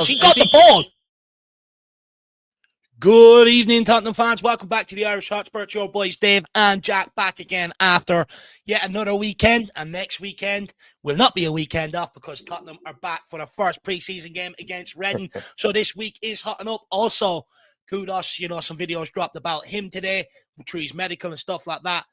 She got the ball. Good evening, Tottenham fans. Welcome back to the Irish Hotspur. It's your boys Dave and Jack back again after yet another weekend. And next weekend will not be a weekend off because Tottenham are back for the first pre-season game against Reading. So this week is hotting up. Also, kudos, some videos dropped about him today through his medical and stuff like that.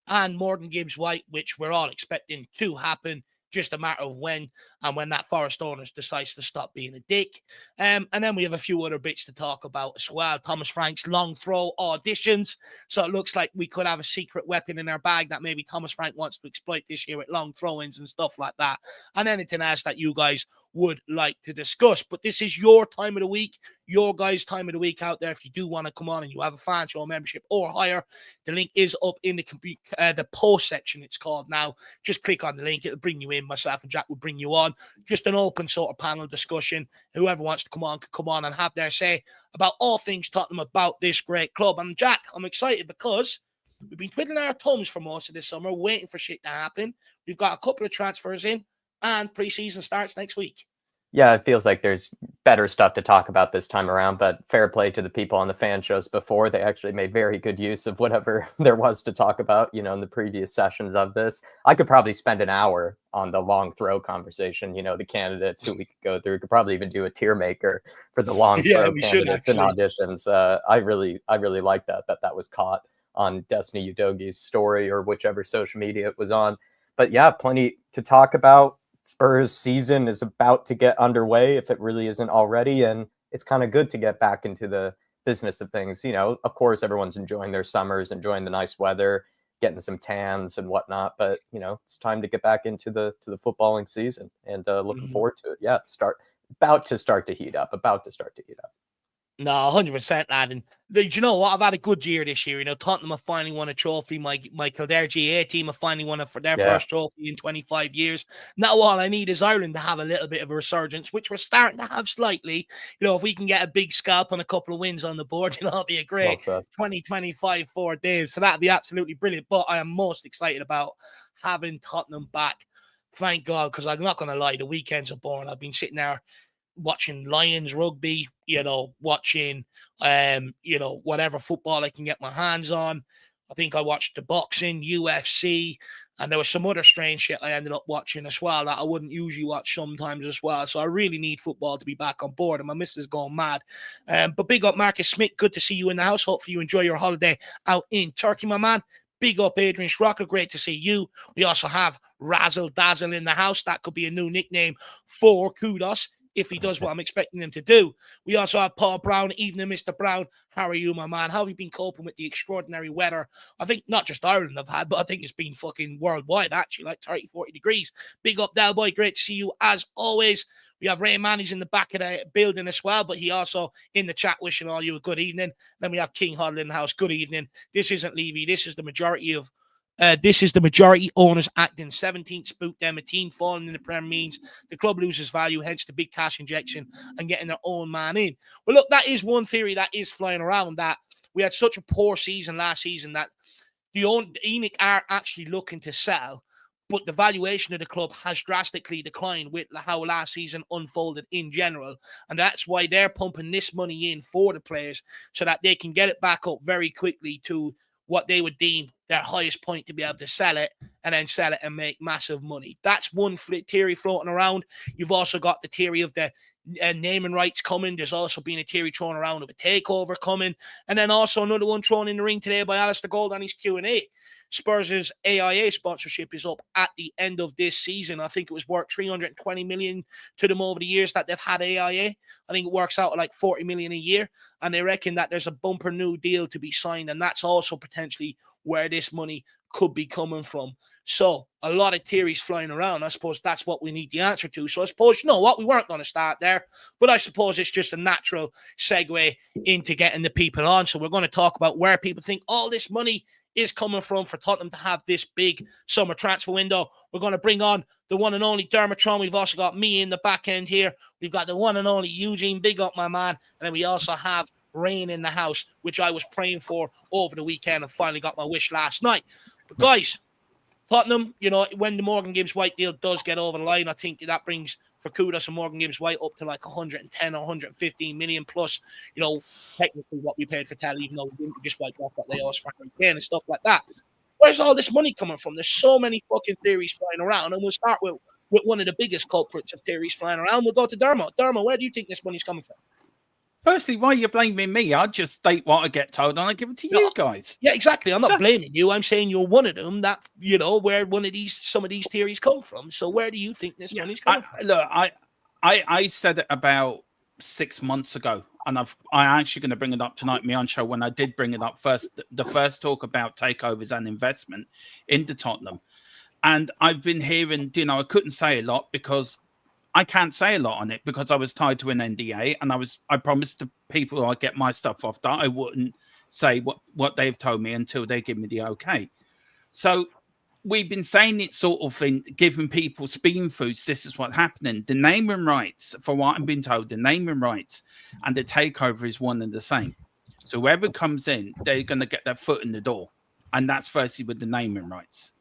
And Morgan Gibbs-White, which we're all expecting to happen. Just a matter of when, and when that Forest owners decides to stop being a dick. And then we have a few other bits to talk about as well. Thomas Frank's long throw auditions. So it looks like we could have a secret weapon in our bag that maybe Thomas Frank wants to exploit this year with long throw-ins and stuff like that. And anything else that you guys would like to discuss. But this is your time of the week, your guys' time of the week out there. If you do want to come on and you have a fan show membership or higher, the link is up in the post section, it's called now. Just click on the link. It'll bring you in. Myself and Jack will bring you on. Just an open sort of panel discussion. Whoever wants to come on can come on and have their say about all things Tottenham, about this great club. And Jack, I'm excited because we've been twiddling our thumbs for most of this summer, waiting for shit to happen. We've got a couple of transfers in, and pre-season starts next week. Yeah, it feels like there's better stuff to talk about this time around, but fair play to the people on the fan shows before. They actually made very good use of whatever there was to talk about, in the previous sessions of this. I could probably spend an hour on the long throw conversation, the candidates who we could go through. We could probably even do a tier maker for the long throw candidates and auditions. I really like that was caught on Destiny Udogi's story or whichever social media it was on. But yeah, plenty to talk about. Spurs season is about to get underway if it really isn't already, and it's kind of good to get back into the business of things. Of course, everyone's enjoying their summers, enjoying the nice weather, getting some tans and whatnot, but it's time to get back into the footballing season and looking forward to it. Yeah, about to start to heat up. No, 100%, lad. And do you know what? I've had a good year this year. You know, Tottenham have finally won a trophy. My Kildare GA team have finally won for their first trophy in 25 years. Now all I need is Ireland to have a little bit of a resurgence, which we're starting to have slightly. You know, if we can get a big scalp and a couple of wins on the board, you know, it'll be a great 2025 for Dave. So that'd be absolutely brilliant. But I am most excited about having Tottenham back. Thank God, because I'm not going to lie, the weekends are boring. I've been sitting there watching Lions rugby, you know, watching, you know, whatever football I can get my hands on. I think I watched the boxing, UFC, and there was some other strange shit I ended up watching as well that I wouldn't usually watch sometimes as well. So I really need football to be back on board, and my missus is going mad. But big up Marcus Smith. Good to see you in the house. Hopefully you enjoy your holiday out in Turkey, my man. Big up Adrian Schrocker. Great to see you. We also have Razzle Dazzle in the house. That could be a new nickname for Kudos if he does what I'm expecting him to do. We also have Paul Brown. Evening, Mr. Brown. How are you, my man? How have you been coping with the extraordinary weather? I think not just Ireland have had, but I think it's been fucking worldwide, actually, like 30, 40 degrees. Big up, Del Boy. Great to see you, as always. We have Ray Manny's in the back of the building as well, but he also in the chat wishing all you a good evening. Then we have King Huddle in the house. Good evening. This isn't Levy. This is the majority owners acting. 17th spook them. A team falling in the Prem means the club loses value, hence the big cash injection and getting their own man in. Well, look, that is one theory that is flying around, that we had such a poor season last season that the ENIC are actually looking to sell, but the valuation of the club has drastically declined with how last season unfolded in general. And that's why they're pumping this money in for the players so that they can get it back up very quickly to what they would deem their highest point to be able to sell it and then sell it and make massive money. That's one theory floating around. You've also got the theory of the naming rights coming. There's also been a theory thrown around of a takeover coming. And then also another one thrown in the ring today by Alistair Gold on his Q&A. Spurs' AIA sponsorship is up at the end of this season. I think it was worth 320 million to them over the years that they've had AIA. I think it works out at like 40 million a year. And they reckon that there's a bumper new deal to be signed. And that's also potentially where this money could be coming from. So a lot of theories flying around. I suppose that's what we need the answer to. So I suppose, you know what, we weren't going to start there, but I suppose it's just a natural segue into getting the people on. So we're going to talk about where people think all this money is coming from for Tottenham to have this big summer transfer window. We're going to bring on the one and only Dermotron. We've also got me in the back end here. We've got the one and only Eugene. Big up, my man. And then we also have Rain in the house, which I was praying for over the weekend and finally got my wish last night. But guys, Tottenham, you know, when the Morgan Gibbs-White deal does get over the line, I think that brings for Kudos and Morgan Gibbs-White up to like 110 or 115 million plus, you know, technically what we paid for Tell, even though we didn't just wipe off what they owe us for again and stuff like that. Where's all this money coming from? There's so many fucking theories flying around, and we'll start with one of the biggest culprits of theories flying around. We'll go to Dermot. Dermot, where do you think this money's coming from? Firstly, why are you blaming me? I just state what I get told and I give it to you guys. Yeah, exactly. I'm not blaming you. I'm saying you're one of them that, you know, where some of these theories come from. So where do you think this money's coming from? Look, I said it about 6 months ago, and I'm actually going to bring it up tonight, me on show, when I did bring it up first, the first talk about takeovers and investment into Tottenham. And I've been hearing, you know, I couldn't say a lot because I can't say a lot on it because I was tied to an NDA, and I promised the people I get my stuff off that I wouldn't say what they've told me until they give me the okay. So we've been saying it sort of in giving people spoon foods. This is what's happening. The naming rights, for what I've been told, the naming rights and the takeover is one and the same. So whoever comes in, they're going to get their foot in the door, and that's firstly with the naming rights.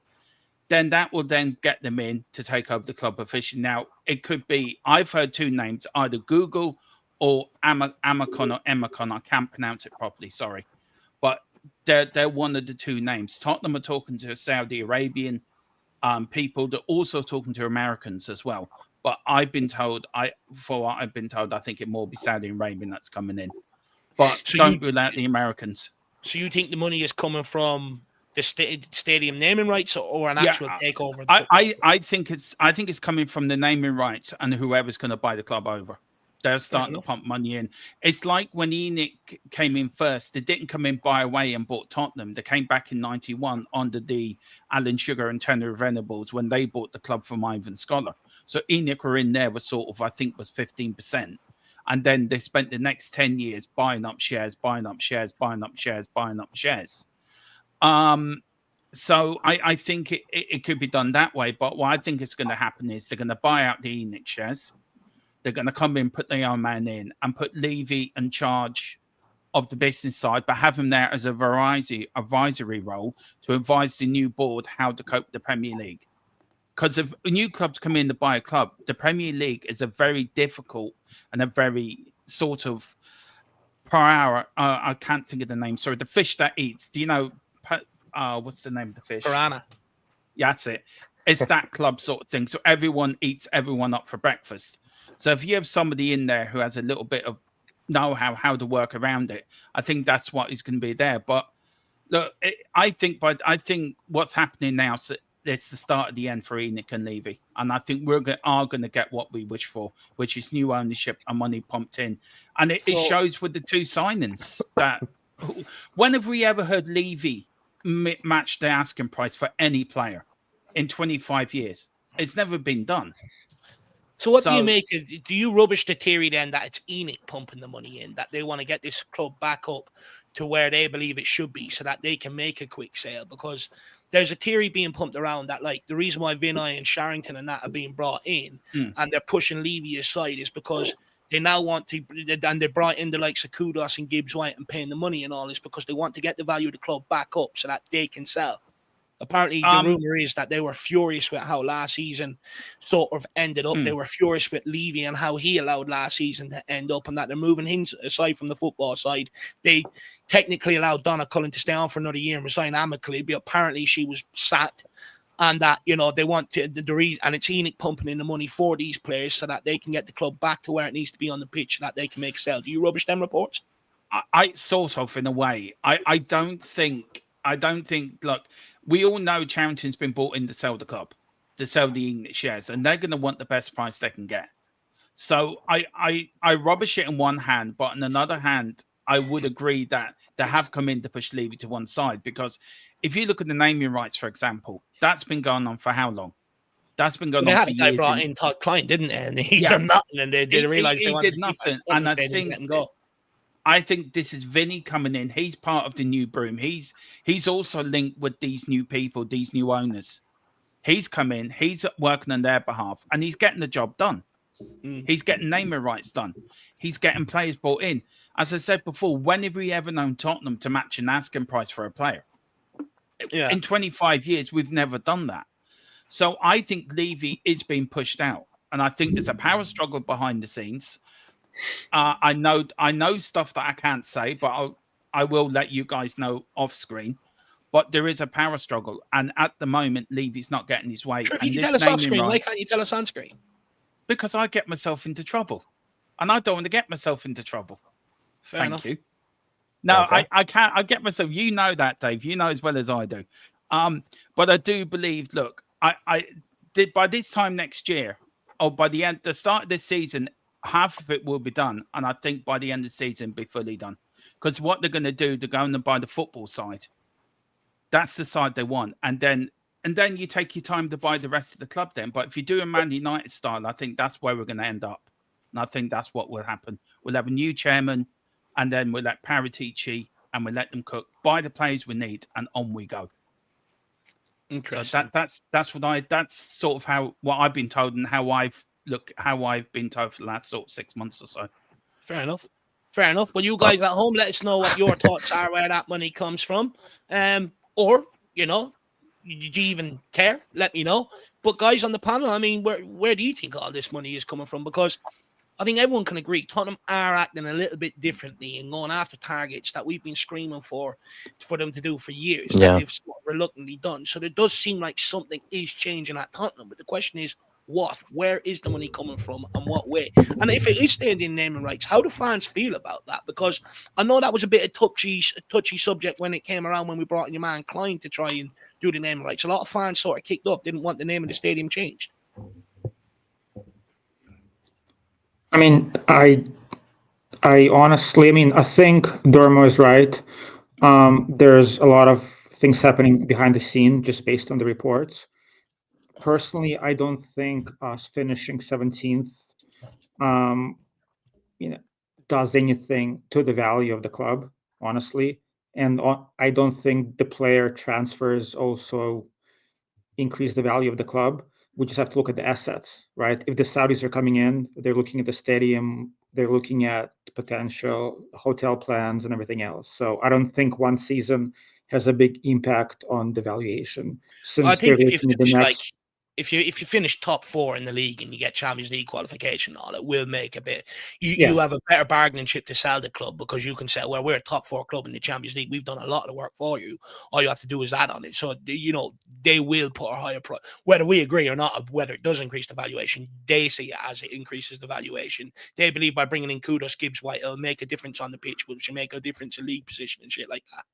Then that will then get them in to take over the club officially. Now, it could be, I've heard two names, either Google or Amacon or Emacon. I can't pronounce it properly, sorry. But they're one of the two names. Tottenham are talking to Saudi Arabian people. They're also talking to Americans as well. But I've been told, I think it more be Saudi Arabian that's coming in. But so don't rule out the Americans. So you think the money is coming from the stadium naming rights or an actual takeover? I think it's coming from the naming rights and whoever's going to buy the club over. They're starting to pump money in. It's like when ENIC came in first, they didn't come in by away and bought Tottenham. They came back in 91 under the Alan Sugar and Tenor Venables when they bought the club from Ivan Scholar. So ENIC were in there was sort of, I think, was 15%. and then they spent the next 10 years buying up shares, buying up shares, buying up shares, buying up shares. So I think it could be done that way. But what I think is going to happen is they're going to buy out the Enoch shares. They're going to come in, put their own man in, and put Levy in charge of the business side, but have him there as a advisory role to advise the new board how to cope with the Premier League. Because if new clubs come in to buy a club, the Premier League is a very difficult and a very sort of per hour. I can't think of the name. Sorry, the fish that eats. Do you know? What's the name of the fish? Piranha. Yeah, that's it. It's that club sort of thing. So everyone eats everyone up for breakfast. So if you have somebody in there who has a little bit of know-how how to work around it, I think that's what is going to be there. But look, I think what's happening now is it's the start of the end for Enoch and Levy, and I think are going to get what we wish for, which is new ownership and money pumped in. And it shows with the two signings that when have we ever heard Levy match the asking price for any player in 25 years? It's never been done. So what do you make of, do you rubbish the theory then that it's Enoch pumping the money in, that they want to get this club back up to where they believe it should be so that they can make a quick sale? Because there's a theory being pumped around that, like, the reason why Vinay and Sharrington and that are being brought in and they're pushing Levy aside is because they now want to, and they brought in the likes of Kudos and Gibbs-White and paying the money and all this because they want to get the value of the club back up so that they can sell. Apparently, the rumor is that they were furious with how last season sort of ended up. They were furious with Levy and how he allowed last season to end up, and that they're moving him aside from the football side. They technically allowed Donna Cullen to stay on for another year and resign amicably, but apparently she was sacked. And that, you know, they want to, the reason, and it's Enoch pumping in the money for these players so that they can get the club back to where it needs to be on the pitch, so that they can make a sale. Do you rubbish them reports? I sort of, in a way. I don't think, look, we all know Charrington's been bought in to sell the club, to sell the Enoch shares, and they're going to want the best price they can get. So I rubbish it in one hand, but on another hand, I would agree that they have come in to push Levy to one side, because if you look at the naming rights, for example, that's been going on for how long? That's been going on for years. They had a guy brought in Todd Klein, didn't they? And he done nothing, and they didn't realize they wanted did nothing. And I think this is Vinny coming in. He's part of the new broom. He's also linked with these new people, these new owners. He's come in, he's working on their behalf, and he's getting the job done. He's getting naming rights done. He's getting players brought in. As I said before, when have we ever known Tottenham to match an asking price for a player? Yeah. In 25 years, we've never done that. So I think Levy is being pushed out, and I think there's a power struggle behind the scenes. I know stuff that I can't say, but I will let you guys know off screen. But there is a power struggle, and at the moment, Levy's not getting his way. Sure, if you can tell us off screen, why can't you tell us on screen? Because I get myself into trouble, and I don't want to get myself into trouble. Fair enough. Thank you. No, okay. I can't. I get myself. You know that, Dave. You know as well as I do. But I do believe. Look, I did by this time next year, or by the start of this season, half of it will be done, and I think by the end of the season, be fully done. Because what they're going to do, they're going to buy the football side. That's the side they want, and then you take your time to buy the rest of the club. Then, but if you do a Man United style, I think that's where we're going to end up, and I think that's what will happen. We'll have a new chairman, and then we'll let Paratici and we'll let them cook, buy the players we need, and on we go. Interesting. So that's sort of what I've been told, and how I've been told for the last sort of 6 months or so. Fair enough. Well, you guys at home, let us know what your thoughts are, where that money comes from. Or, you know, do you even care? Let me know. But guys on the panel, I mean, where do you think all this money is coming from? Because I think everyone can agree Tottenham are acting a little bit differently and going after targets that we've been screaming for them to do for years. Yeah. That they've sort of reluctantly done. So it does seem like something is changing at Tottenham. But the question is, what? Where is the money coming from, and what way? And if it is staying in naming rights, how do fans feel about that? Because I know that was a bit of touchy subject when it came around when we brought in your man Klein to try and do the naming rights. A lot of fans sort of kicked up, didn't want the name of the stadium changed. I mean, I honestly, I think Dermo is right. There's a lot of things happening behind the scene just based on the reports. Personally, I don't think us finishing 17th does anything to the value of the club, honestly. And I don't think the player transfers also increase the value of the club. We just have to look at the assets, right? If the Saudis are coming in, they're looking at the stadium, they're looking at potential hotel plans and everything else. So I don't think one season has a big impact on the valuation, I since they're think if you looking at the finish next. if you finish top 4 in the league and you get Champions League qualification, all it will make a bit. You Yeah. have a better bargaining chip to sell the club, because you can say, well, we're a top 4 club in the Champions League. We've done a lot of the work for you. All you have to do is add on it. So they will put a higher price, whether we agree or not. Whether it does increase the valuation, they see it as it increases the valuation. They believe by bringing in Kudos, Gibbs-White, it'll make a difference on the pitch, which will make a difference in league position and shit like that.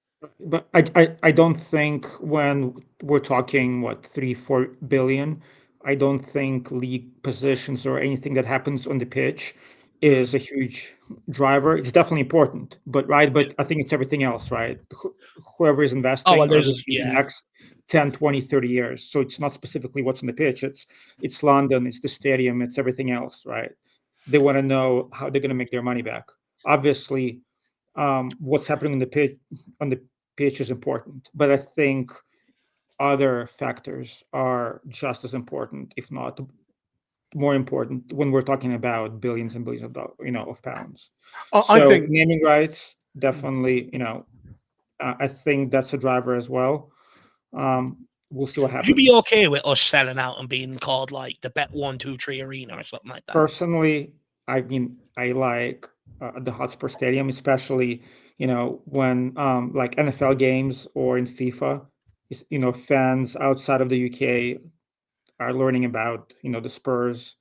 But I don't think, when we're talking 3-4 billion, I don't think league positions or anything that happens on the pitch is a huge driver. It's definitely important, but I think it's everything else, right? Whoever is Oh, investing well, are looking at the next 10, 20, 30 years. So it's not specifically what's on the pitch. It's London, it's the stadium, it's everything else, right? They want to know how they're going to make their money back. Obviously, what's happening on the pitch is important, but I think other factors are just as important, if not more important, when we're talking about billions and billions of of pounds. I So think naming rights, definitely, I think that's a driver as well. We'll see what Would you happens. be okay with us selling out and being called like the Bet 123 Arena or something like that? Personally, I mean, I like the Hotspur Stadium, especially when like NFL games or in FIFA, fans outside of the UK are learning about the Spurs.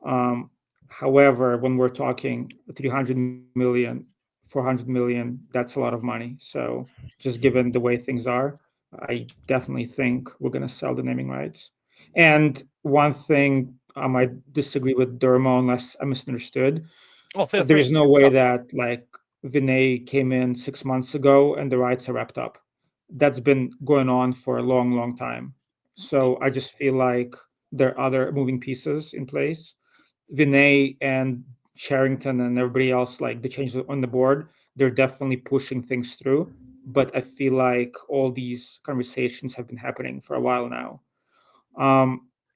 Um, However, when we're talking 300 million, 400 million, that's a lot of money. So just given the way things are, I definitely think we're going to sell the naming rights. And one thing I might disagree with Dermo, unless I misunderstood. Oh, feel There free. is no way that like Vinay came in 6 months ago and the rights are wrapped up. That's been going on for a long, long time. So I just feel like there are other moving pieces in place. Vinay and Sherrington and everybody else, like the changes on the board, they're definitely pushing things through. But I feel like all these conversations have been happening for a while now.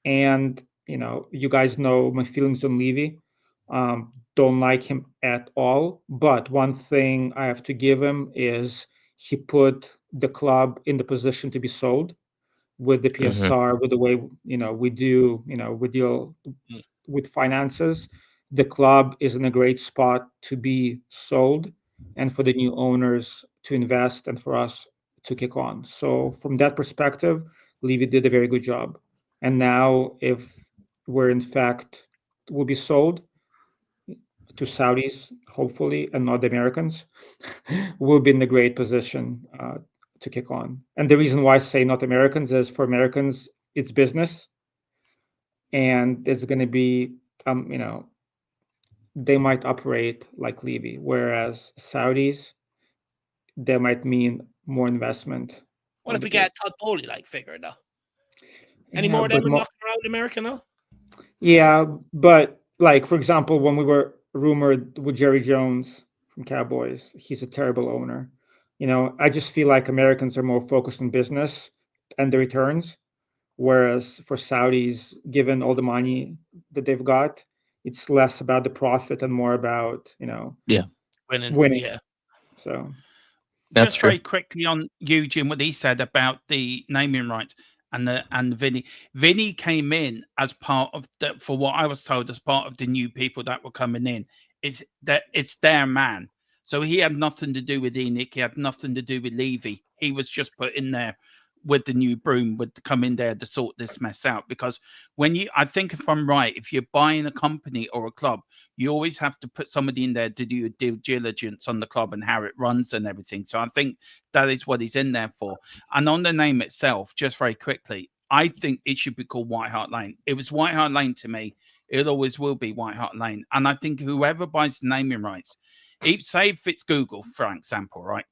And you guys know my feelings on Levy. Don't like him at all. But one thing I have to give him is he put the club in the position to be sold with the PSR, with the way we deal with finances. The club is in a great spot to be sold, and for the new owners to invest, and for us to kick on. So from that perspective, Levy did a very good job. And now, if we're in fact will be sold to Saudis, hopefully, and not the Americans, we'll be in a great position to kick on. And the reason why I say not Americans is, for Americans, it's business, and there's going to be, they might operate like Levy, whereas Saudis, they might mean more investment What on if the we pitch. get Todd Bowley figure though? Any Yeah, more of them but knocking around America now? yeah, but like, for example, when we were rumored with Jerry Jones from Cowboys, he's a terrible owner. I just feel like Americans are more focused on business and the returns, whereas for Saudis, given all the money that they've got, it's less about the profit and more about winning. Yeah. So That's Just true. very quickly on Eugene, what he said about the naming rights and Vinny. Vinny came in as part of for what I was told, as part of the new people that were coming in. It's their man. So he had nothing to do with Enoch. He had nothing to do with Levy. He was just put in there with the new broom, would come in there to sort this mess out. Because I think if I'm right, if you're buying a company or a club, you always have to put somebody in there to do due diligence on the club and how it runs and everything. So I think that is what he's in there for. And on the name itself, just very quickly, I think it should be called White Hart Lane. It was White Hart Lane to me. It always will be White Hart Lane. And I think whoever buys the naming rights, say if it's Google, for example, right?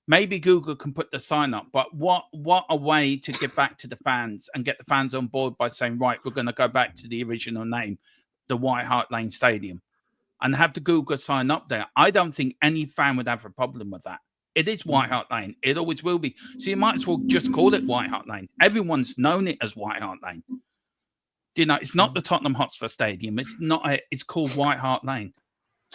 Maybe Google can put the sign up, but what a way to get back to the fans and get the fans on board by saying, right, we're going to go back to the original name, the White Hart Lane Stadium. and have the Google sign up there, I don't think any fan would have a problem with that. It is White Hart Lane. It always will be. So you might as well just call it White Hart Lane. Everyone's known it as White Hart Lane. You know, it's not the Tottenham Hotspur Stadium. It's not. It's called White Hart Lane.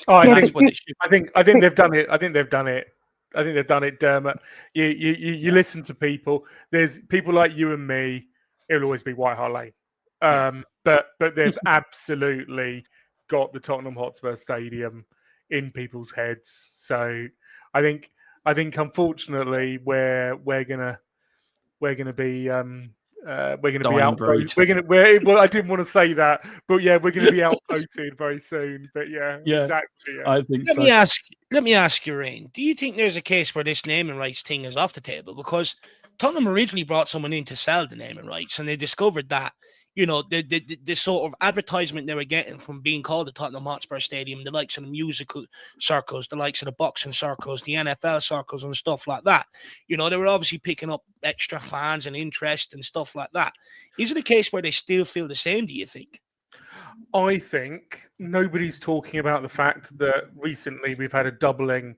That's what it should. I think they've done it. I think they've done it, Dermot. You listen to people. There's people like you and me. It'll always be White Hart Lane. But they've absolutely got the Tottenham Hotspur Stadium in people's heads. So I think unfortunately we're gonna be outvoted. Well, I didn't want to say that, but yeah, we're gonna be outvoted very soon. But yeah, exactly. Yeah. I think Let me ask you, Rain. Do you think there's a case where this naming rights thing is off the table? Because Tottenham originally brought someone in to sell the naming rights, and they discovered that, you know, the sort of advertisement they were getting from being called the Tottenham Hotspur Stadium, the likes of the musical circles, the likes of the boxing circles, the NFL circles and stuff like that. You know, they were obviously picking up extra fans and interest and stuff like that. Is it a case where they still feel the same, do you think? I think nobody's talking about the fact that recently we've had a doubling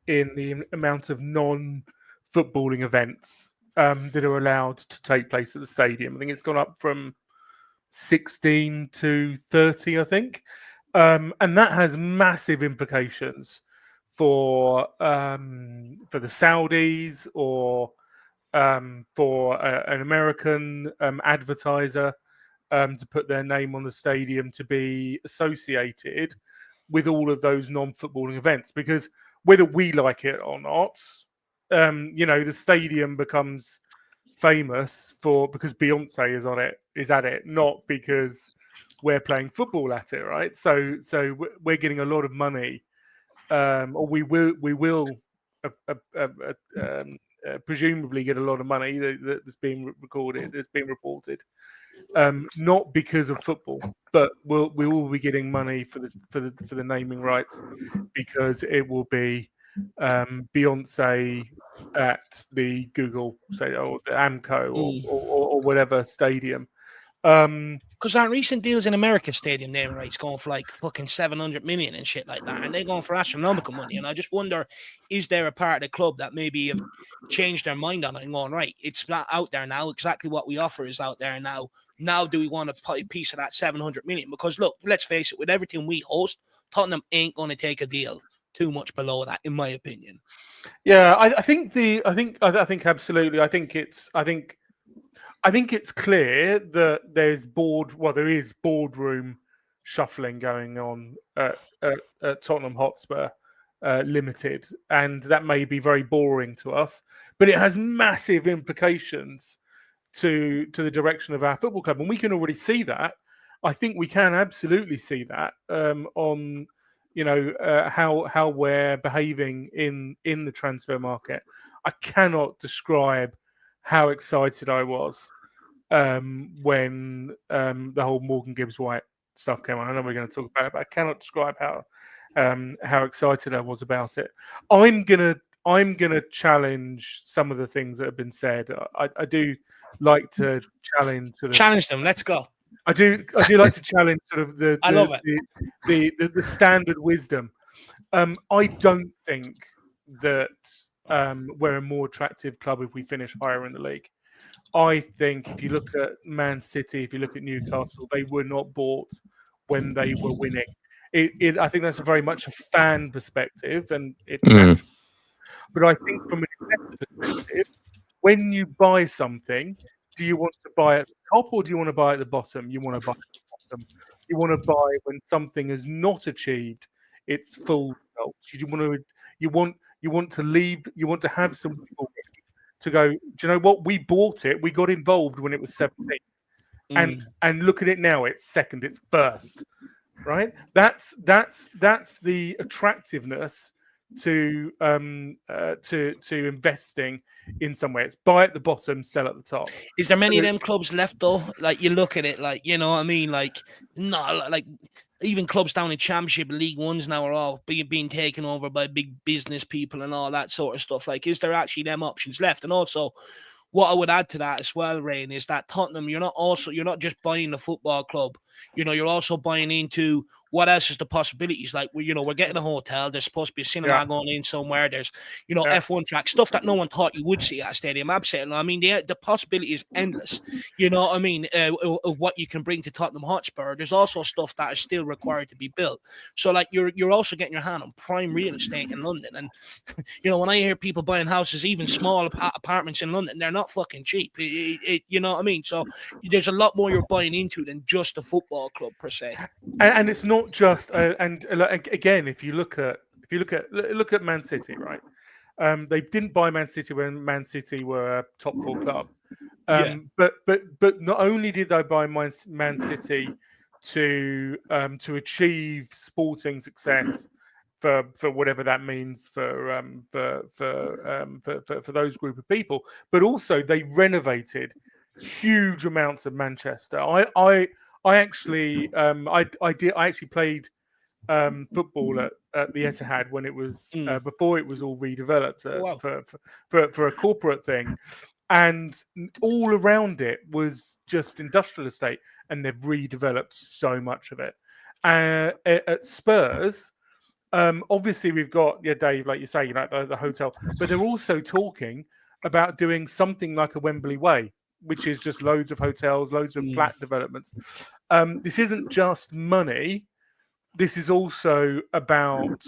in the amount of non-footballing events that are allowed to take place at the stadium. I think it's gone up from 16 to 30, I think. And that has massive implications for the Saudis or for an American advertiser to put their name on the stadium to be associated with all of those non-footballing events. Because whether we like it or not, you know, the stadium becomes famous because Beyonce is at it, not because we're playing football at it, right? So we're getting a lot of money, or we will presumably get a lot of money that's being reported, not because of football, but we will be getting money for the naming rights, because it will be Beyonce at the Google Stadium or the Amco or whatever stadium. Because our recent deals in America stadium naming rights going for like fucking 700 million and shit like that, and they're going for astronomical money. And I just wonder, is there a part of the club that maybe have changed their mind on it and going, right, it's not out there now, exactly what we offer is out there now. Now do we want to put a piece of that 700 million? Because look, let's face it, with everything we host, Tottenham ain't going to take a deal too much below that, in my opinion. Yeah, I think absolutely. I think it's clear that there is boardroom shuffling going on at Tottenham Hotspur Limited, and that may be very boring to us, but it has massive implications to the direction of our football club, and we can already see that. I think we can absolutely see that on, you know, how we're behaving in the transfer market. I cannot describe how excited I was when the whole Morgan Gibbs-White stuff came on. I know we're going to talk about it, but I cannot describe how excited I was about it. I'm gonna challenge some of the things that have been said. I do like to challenge them. Let's go. I do like to challenge sort of the standard wisdom. I don't think that we're a more attractive club if we finish higher in the league. I think if you look at Man City, if you look at Newcastle, they were not bought when they were winning. I think that's very much a fan perspective, and it's natural. But I think from an investor perspective, when you buy something, do you want to buy at the top or do you want to buy at the bottom? You want to buy at the bottom. You want to buy when something has not achieved its full results. You want to have some people to go, do you know what? We bought it. We got involved when it was 17. And look at it now. It's second, it's first. Right? That's the attractiveness to investing in somewhere. It's buy at the bottom, sell at the top. Is there many of them clubs left though? Like, you look at it, like, you know what I mean? Like, not like even clubs down in Championship, League Ones now are all being taken over by big business people and all that sort of stuff. Like, is there actually them options left? And also, what I would add to that as well, Rain, is that Tottenham, you're not just buying the football club you're also buying into what else is the possibilities. Like, we're getting a hotel. There's supposed to be a cinema going in somewhere. There's, F1 track, stuff that no one thought you would see at a stadium. Absolutely. I mean, the possibility is endless. You know what I mean? Of what you can bring to Tottenham Hotspur. There's also stuff that is still required to be built. So, like, you're also getting your hand on prime real estate in London. And, when I hear people buying houses, even small apartments in London, they're not fucking cheap. You know what I mean? So there's a lot more you're buying into than just a football club per se. And it's not just again, if you look at Man City, right? They didn't buy Man City when Man City were a top 4 club. But not only did they buy Man City to achieve sporting success for whatever that means for those group of people, but also they renovated huge amounts of Manchester. I actually played football at the Etihad when it was before it was all redeveloped for a corporate thing, and all around it was just industrial estate, and they've redeveloped so much of it. At Spurs, obviously we've got Dave, like you say, the hotel, but they're also talking about doing something like a Wembley Way, which is just loads of hotels, loads of flat developments. This isn't just money. This is also about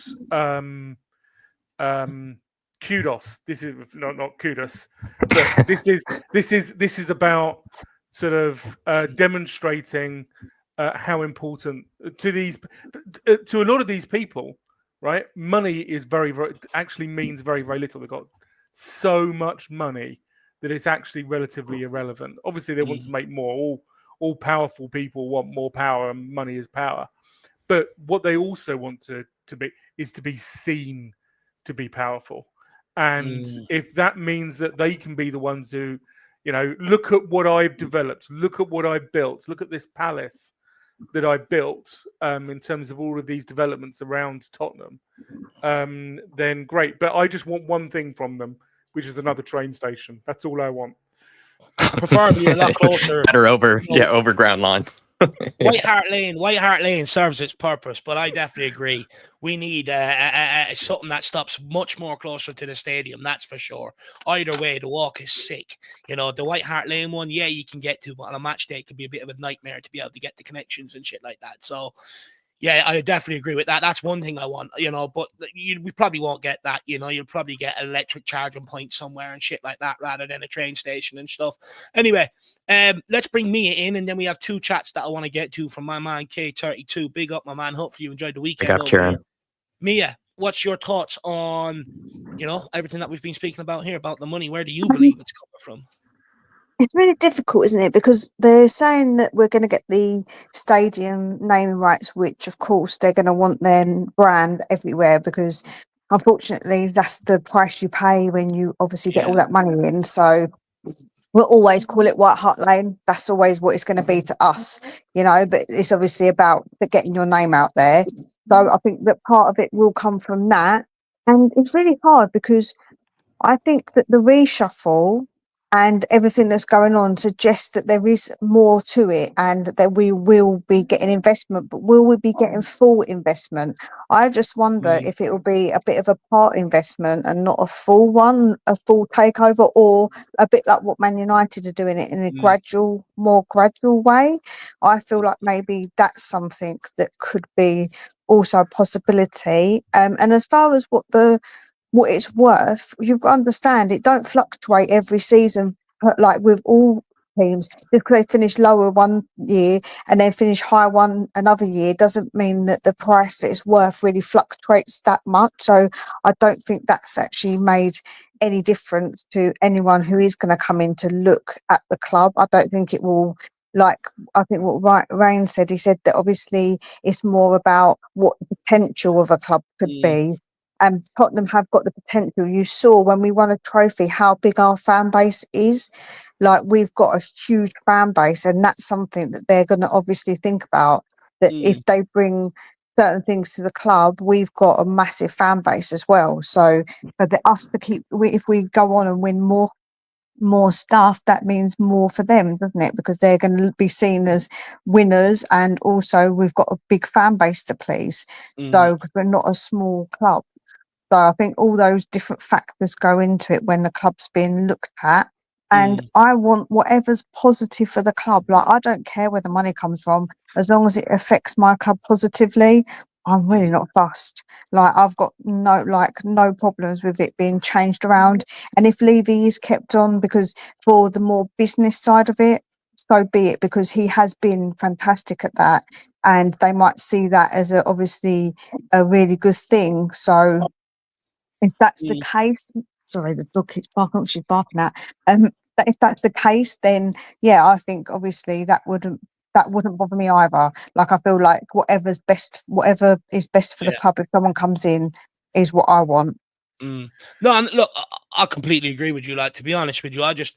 kudos. This is not kudos, but this is about sort of demonstrating how important to a lot of these people, right? Money is actually means very, very little. They've got so much money that it's actually relatively irrelevant. Obviously, they want to make more. All powerful people want more power, and money is power. But what they also want to be is to be seen to be powerful. And if that means that they can be the ones who, look at what I've developed, look at what I've built, look at this palace that I built in terms of all of these developments around Tottenham, then great. But I just want one thing from them, which is another train station. That's all I want. Preferably a lot closer. Better overground line. White Hart Lane serves its purpose, but I definitely agree. We need something that stops much more closer to the stadium. That's for sure. Either way, the walk is sick. The White Hart Lane one, you can get to, but on a match day, it could be a bit of a nightmare to be able to get the connections and shit like that. So, yeah, I definitely agree with that. That's one thing I want, but we probably won't get that. You'll probably get an electric charging point somewhere and shit like that rather than a train station and stuff. Anyway, let's bring Mia in, and then we have 2 chats that I want to get to from my man K32. Big up, my man. Hopefully you enjoyed the weekend. Big up, Kieran. Mia, what's your thoughts on, everything that we've been speaking about here about the money? Where do you believe it's coming from? It's really difficult, isn't it? Because they're saying that we're going to get the stadium naming rights, which, of course, they're going to want their brand everywhere because, unfortunately, that's the price you pay when you obviously get all that money in. So we'll always call it White Hart Lane. That's always what it's going to be to us, but it's obviously about getting your name out there. So I think that part of it will come from that. And it's really hard because I think that the reshuffle and everything that's going on suggests that there is more to it and that we will be getting investment, but will we be getting full investment? I just wonder if it will be a bit of a part investment and not a full one, a full takeover, or a bit like what Man United are doing it in a more gradual way. I feel like maybe that's something that could be also a possibility. And as far as what it's worth, you've got to understand it don't fluctuate every season, like with all teams. Just because they finish lower one year and then finish higher one another year doesn't mean that the price that it's worth really fluctuates that much. So I don't think that's actually made any difference to anyone who is going to come in to look at the club. I don't think it will. Like, I think what Rain said, he said that obviously it's more about what the potential of a club could be. And Tottenham have got the potential. You saw when we won a trophy how big our fan base is. Like, we've got a huge fan base, and that's something that they're going to obviously think about. That if they bring certain things to the club, we've got a massive fan base as well. So for us to if we go on and win more more stuff, that means more for them, doesn't it? Because they're going to be seen as winners, and also we've got a big fan base to please. So 'cause we're not a small club. So I think all those different factors go into it when the club's being looked at. And I want whatever's positive for the club. Like, I don't care where the money comes from, as long as it affects my club positively. I'm really not fussed. Like, I've got no problems with it being changed around. And if Levy is kept on because for the more business side of it, so be it, because he has been fantastic at that. And they might see that as obviously a really good thing. So if that's the case, sorry, the dog keeps barking what she's barking at. But if that's the case, then yeah, I think obviously that wouldn't bother me either. Like, I feel like whatever is best for the club, if someone comes in, is what I want. No, and look, I completely agree with you. Like, to be honest with you, and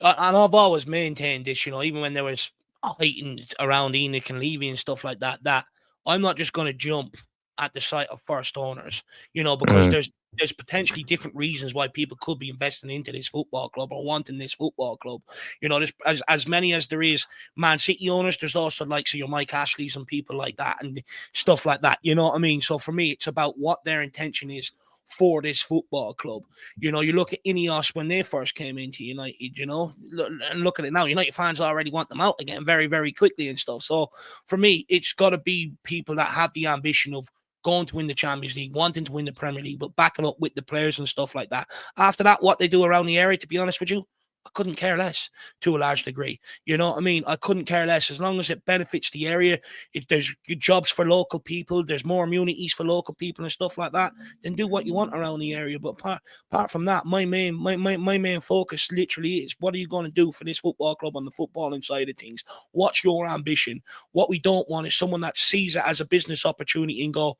I've always maintained this, even when there was fighting around Enoch and Levy and stuff like that, that I'm not just going to jump at the sight of first owners, because there's potentially different reasons why people could be investing into this football club or wanting this football club. There's as many as there is Man City owners, there's also like, so your Mike Ashleys and people like that and stuff like that. You know what I mean? So for me, it's about what their intention is for this football club. You look at Ineos when they first came into United, and look at it now. United fans already want them out again very, very quickly and stuff. So for me, it's got to be people that have the ambition of going to win the Champions League, wanting to win the Premier League, but backing up with the players and stuff like that. After that, what they do around the area, to be honest with you, I couldn't care less to a large degree. You know what I mean? I couldn't care less as long as it benefits the area. If there's good jobs for local people, there's more immunities for local people and stuff like that, then do what you want around the area. But apart from that, my main focus literally is, what are you going to do for this football club on the footballing side of things? What's your ambition? What we don't want is someone that sees it as a business opportunity and go,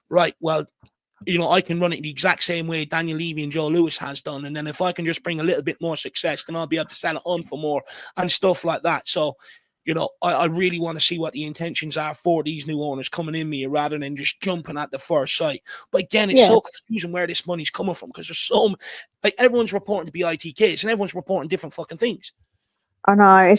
right, well, I can run it the exact same way Daniel Levy and Joe Lewis has done. And then if I can just bring a little bit more success, then I'll be able to sell it on for more and stuff like that. So, I really want to see what the intentions are for these new owners coming in me rather than just jumping at the first sight. But again, it's so confusing where this money's coming from, because there's everyone's reporting to be ITKs and everyone's reporting different fucking things. I know,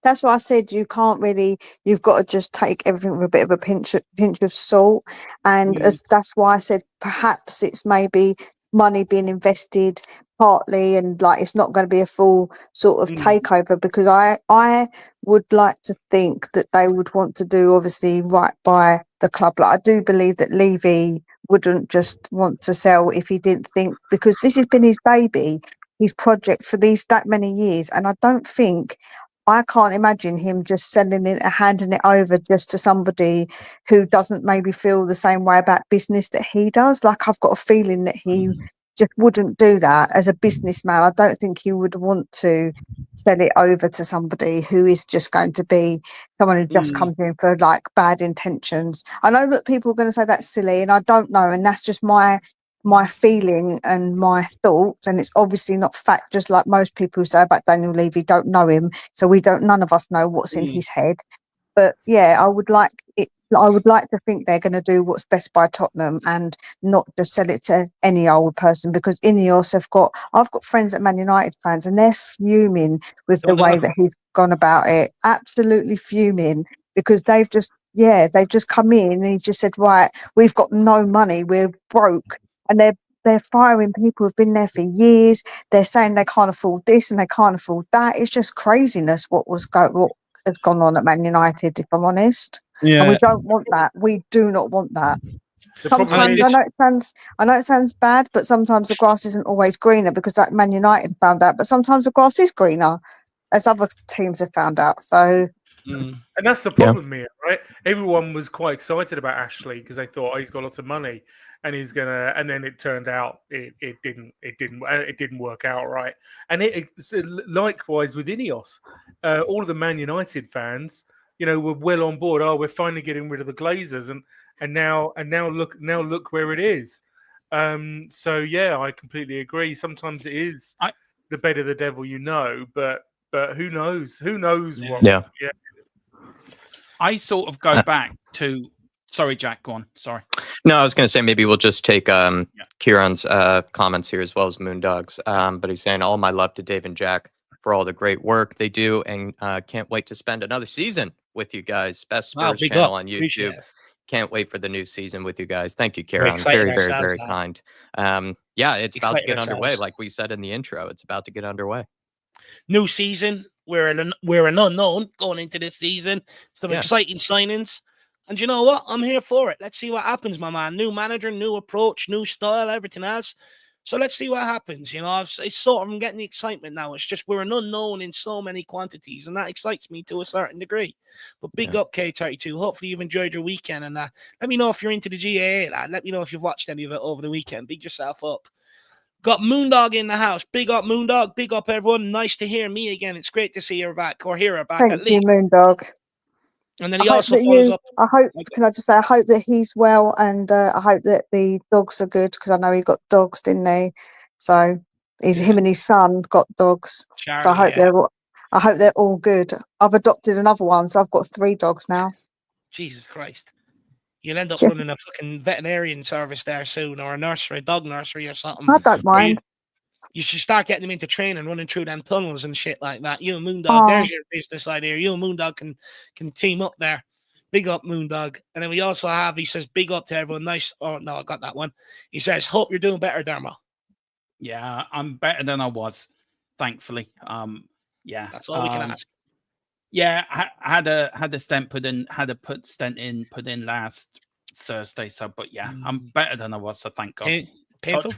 that's why I said you've got to just take everything with a bit of a pinch of salt. And that's why I said perhaps it's maybe money being invested partly, and like, it's not going to be a full sort of takeover, because I would like to think that they would want to do obviously right by the club. Like, I do believe that Levy wouldn't just want to sell if he didn't think, because this has been his baby, his project for that many years, and I can't imagine him just selling it, handing it over just to somebody who doesn't maybe feel the same way about business that he does. Like, I've got a feeling that he just wouldn't do that as a businessman. I don't think he would want to sell it over to somebody who is just going to be someone who just comes in for like bad intentions. I know that people are going to say that's silly, and I don't know, and that's just my feeling and my thoughts, and it's obviously not fact. Just like most people who say about Daniel Levy don't know him, so none of us know what's in his head. But yeah, I would like to think they're going to do what's best by Tottenham and not just sell it to any old person, because Ineos I've got friends at Man United fans, and they're fuming with the way that he's gone about it. Absolutely fuming, because they've just come in and he's just said, right, we've got no money, we're broke. And they're firing people who've been there for years. They're saying they can't afford this and they can't afford that. It's just craziness what has gone on at Man United, if I'm honest. Yeah. And we don't want that. We do not want that. Sometimes is- I know it sounds bad, but sometimes the grass isn't always greener, because that Man United found out. But sometimes the grass is greener, as other teams have found out. So. And that's the problem here, right? Everyone was quite excited about Ashley because they thought, he's got lots of money and he's gonna. And then it turned out it didn't work out right. And it's likewise with Ineos. All of the Man United fans, were well on board. Oh, we're finally getting rid of the Glazers, and now look where it is. So yeah, I completely agree. Sometimes it is the bed of the devil, but who knows? Who knows what? Yeah. I sort of go back to. Sorry, Jack. Go on. Sorry. No, I was going to say maybe we'll just take Kieran's comments here as well as Moondog's. But he's saying all my love to Dave and Jack for all the great work they do, and can't wait to spend another season with you guys. Best Spurs channel on YouTube. Can't wait for the new season with you guys. Thank you, Kieran. Very, very, very kind. Yeah, it's about to get underway. Like we said in the intro, it's about to get underway. New season. We're an unknown going into this season. Some exciting signings. And you know what? I'm here for it. Let's see what happens, my man. New manager, new approach, new style, everything else. So let's see what happens. You know, it's sort of, I'm getting the excitement now. It's just we're an unknown in so many quantities, and that excites me to a certain degree. But big up K32. Hopefully you've enjoyed your weekend, and let me know if you're into the GAA, lad. Let me know if you've watched any of it over the weekend. Big yourself up. Got Moondog in the house. Big up Moondog. Big up everyone. Nice to hear me again. It's great to see her back or hear her back. Thank you, Moondog. And then he also follows up. Can I just say, I hope that he's well, and I hope that the dogs are good, because I know he got dogs, didn't he? So him and his son got dogs. So I hope they're all good. I've adopted another one, so I've got 3 dogs now. Jesus Christ. You'll end up running a fucking veterinarian service there soon, or a nursery, dog nursery or something. I don't mind. You should start getting them into training, running through them tunnels and shit like that. You and Moondog, there's your business idea. You and Moondog can team up there. Big up, Moondog. And then we also have, he says, big up to everyone. Nice. Oh, no, I got that one. He says, hope you're doing better, Dermo. Yeah, I'm better than I was, thankfully. Yeah. That's all we can ask. Yeah, I had a stent put in last Thursday. So, but yeah, I'm better than I was. So thank God. Painful?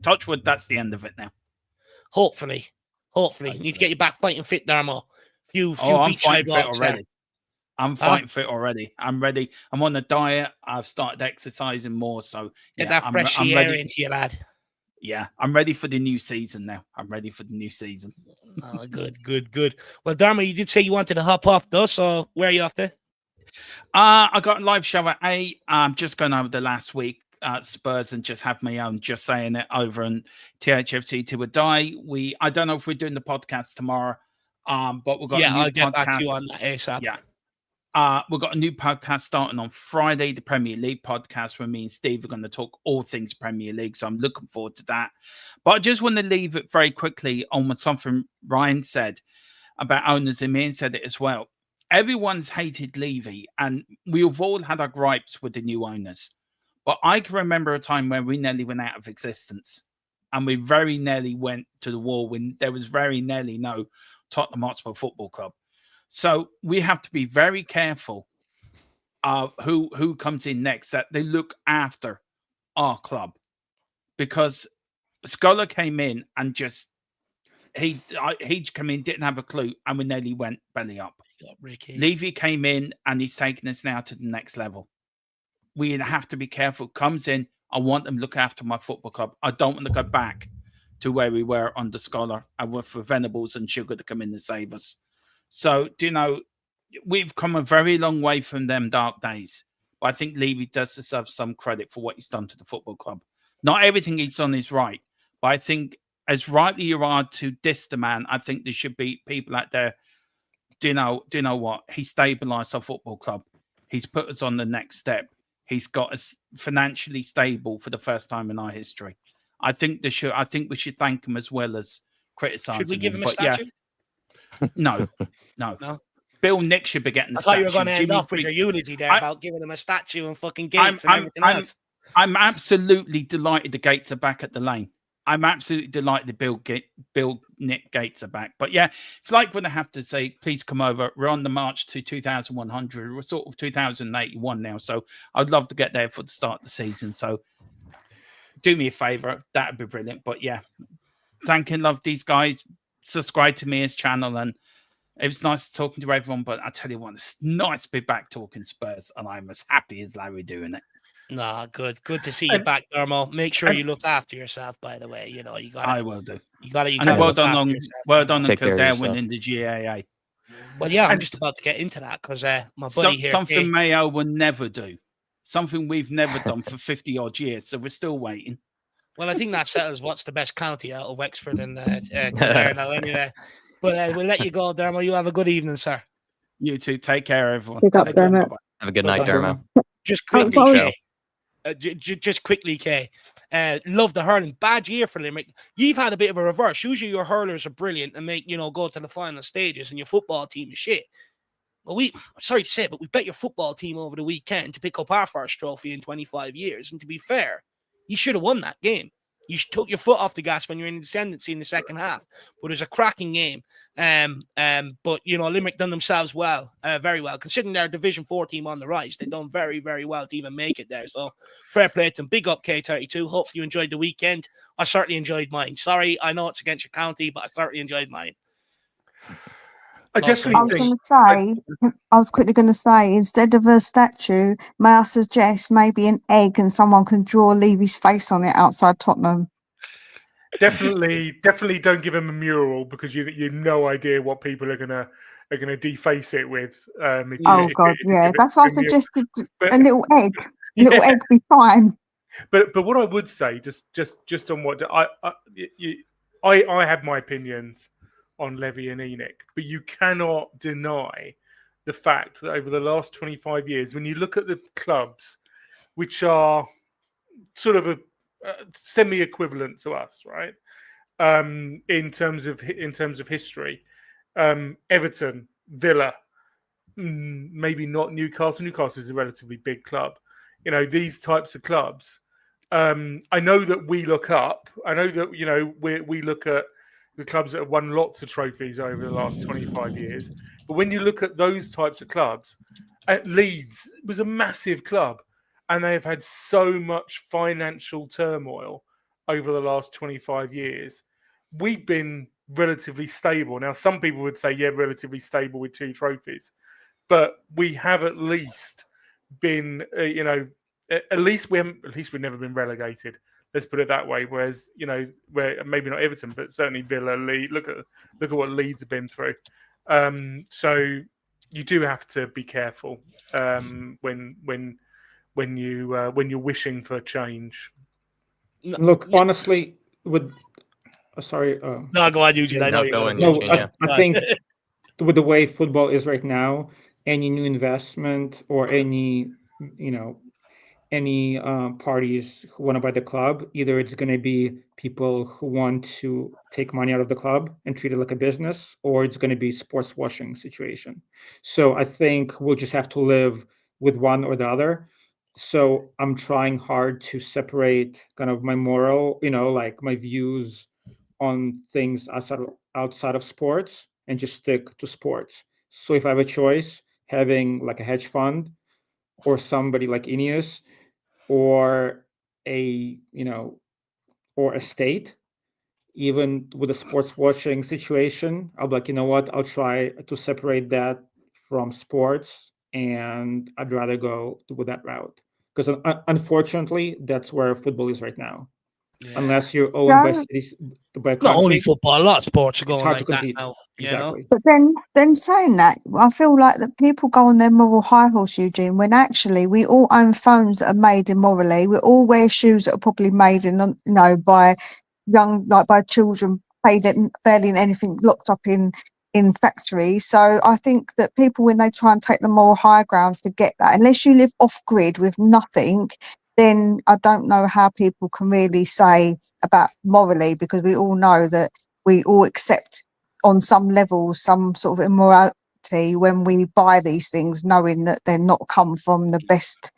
Touch wood, that's the end of it now. Hopefully. You need to get you back fighting fit, Dermo. I'm fighting fit already. I'm fighting fit already. I'm ready. I'm on a diet. I've started exercising more. So get that fresh air into you, lad. Yeah, I'm ready for the new season now. Oh, good. Well, Dermo, you did say you wanted to hop off though. So where are you off to? I got a live show at 8. I'm just going over the last week at Spurs and just have my own, just saying it over and THFC to a die. I don't know if we're doing the podcast tomorrow, but we've got a new I'll get podcast. back to you on that ASAP. Yeah. We've got a new podcast starting on Friday, the Premier League podcast, where me and Steve are going to talk all things Premier League. So I'm looking forward to that. But I just want to leave it very quickly on what something Ryan said about owners, and me and said it as well. Everyone's hated Levy, and we've all had our gripes with the new owners. But I can remember a time when we nearly went out of existence, and we very nearly went to the wall when there was very nearly no Tottenham Hotspur Football Club. So we have to be very careful who comes in next, that they look after our club. Because Scholar came in and just he came in, didn't have a clue, and we nearly went belly up. Levy came in and he's taken us now to the next level. We have to be careful. Comes in, I want them to look after my football club. I don't want to go back to where we were under Scholar and with Venables and Sugar to come in and save us. So, we've come a very long way from them dark days. But I think Levy does deserve some credit for what he's done to the football club. Not everything he's done is right, but I think as rightly you are to diss the man, I think there should be people out there. Do you know what? He stabilised our football club. He's put us on the next step. He's got us financially stable for the first time in our history. I think we should thank him as well as criticise him. Should we give him a statue? No. Bill Nick should be getting the statue. I thought you were going to end off with your eulogy there about giving him a statue and fucking gates and everything else. I'm absolutely delighted the gates are back at the Lane. I'm absolutely delighted Bill Nick Gates are back. But yeah, if like when I have to say, please come over. We're on the march to 2,100. We're sort of 2,081 now. So I'd love to get there for the start of the season. So do me a favor. That'd be brilliant. But yeah, thank and love these guys. Subscribe to me as channel. And it was nice talking to everyone. But I tell you what, it's nice to be back talking Spurs. And I'm as happy as Larry doing it. Nah, good to see you back, Dermo. Make sure you look after yourself. By the way, you got. I will do. You got to. Well done on Kildare winning the GAA. Well, yeah, I'm just about to get into that because my buddy here. Something Mayo will never do. Something we've never done for 50 odd years. So we're still waiting. Well, I think that settles what's the best county out of Wexford and Kildare now. Anyway, but we'll let you go, Dermo. You have a good evening, sir. You too. Take care, everyone. Pick up, Have a good night, Dermo. Just quickly, just quickly, Kay. Love the hurling. Bad year for Limerick. You've had a bit of a reverse. Usually your hurlers are brilliant and make, go to the final stages, and your football team is shit. Well, sorry to say it, but we bet your football team over the weekend to pick up our first trophy in 25 years. And to be fair, you should have won that game. You took your foot off the gas when you were in ascendancy in the second half. But it was a cracking game. But, Limerick done themselves well, very well. Considering they're a Division 4 team on the rise, they've done very, very well to even make it there. So, fair play to them. Big up, K32. Hopefully you enjoyed the weekend. I certainly enjoyed mine. Sorry, I know it's against your county, but I certainly enjoyed mine. I was quickly going to say, instead of a statue, may I suggest maybe an egg and someone can draw Levy's face on it outside Tottenham? Definitely don't give him a mural, because you've no idea what people are gonna deface it with. That's why I suggested a little egg. A little egg be fine. But what I would say, just on what I have my opinions on Levy and Enoch, but you cannot deny the fact that over the last 25 years, when you look at the clubs which are sort of a semi-equivalent to us, right? In terms of history, Everton, Villa, maybe not Newcastle. Newcastle is a relatively big club. These types of clubs. I know that we look up. I know that we look at the clubs that have won lots of trophies over the last 25 years. But when you look at those types of clubs, Leeds was a massive club, and they have had so much financial turmoil over the last 25 years. We've been relatively stable. Now, some people would say, relatively stable with 2 trophies. But we have at least been, at least we've never been relegated. Let's put it that way. Whereas, where maybe not Everton, but certainly Villa, Leeds. Look at what Leeds have been through. So you do have to be careful when you're wishing for change. Look, honestly, sorry. No, go on, Eugene. I know you're going. I think with the way football is right now, any new investment or any parties who want to buy the club, either it's going to be people who want to take money out of the club and treat it like a business, or it's going to be sports washing situation. So I think we'll just have to live with one or the other. So I'm trying hard to separate kind of my moral, like my views on things outside of sports, and just stick to sports. So if I have a choice, having like a hedge fund or somebody like Ineos, or a state, even with a sports watching situation, I'll be like, you know what, I'll try to separate that from sports, and I'd rather go with that route, because unfortunately that's where football is right now. Unless you're owned by cities, by country. Not only football, a lot of sports are going hard like to that compete. now. Exactly. But then saying that, I feel like that people go on their moral high horse, Eugene, when actually we all own phones that are made immorally. We all wear shoes that are probably made in, by by children, barely in anything, locked up in factories. So I think that people, when they try and take the moral high ground, forget that. Unless you live off grid with nothing, then I don't know how people can really say about morally, because we all know that we all accept on some level some sort of immorality when we buy these things, knowing that they're not come from the best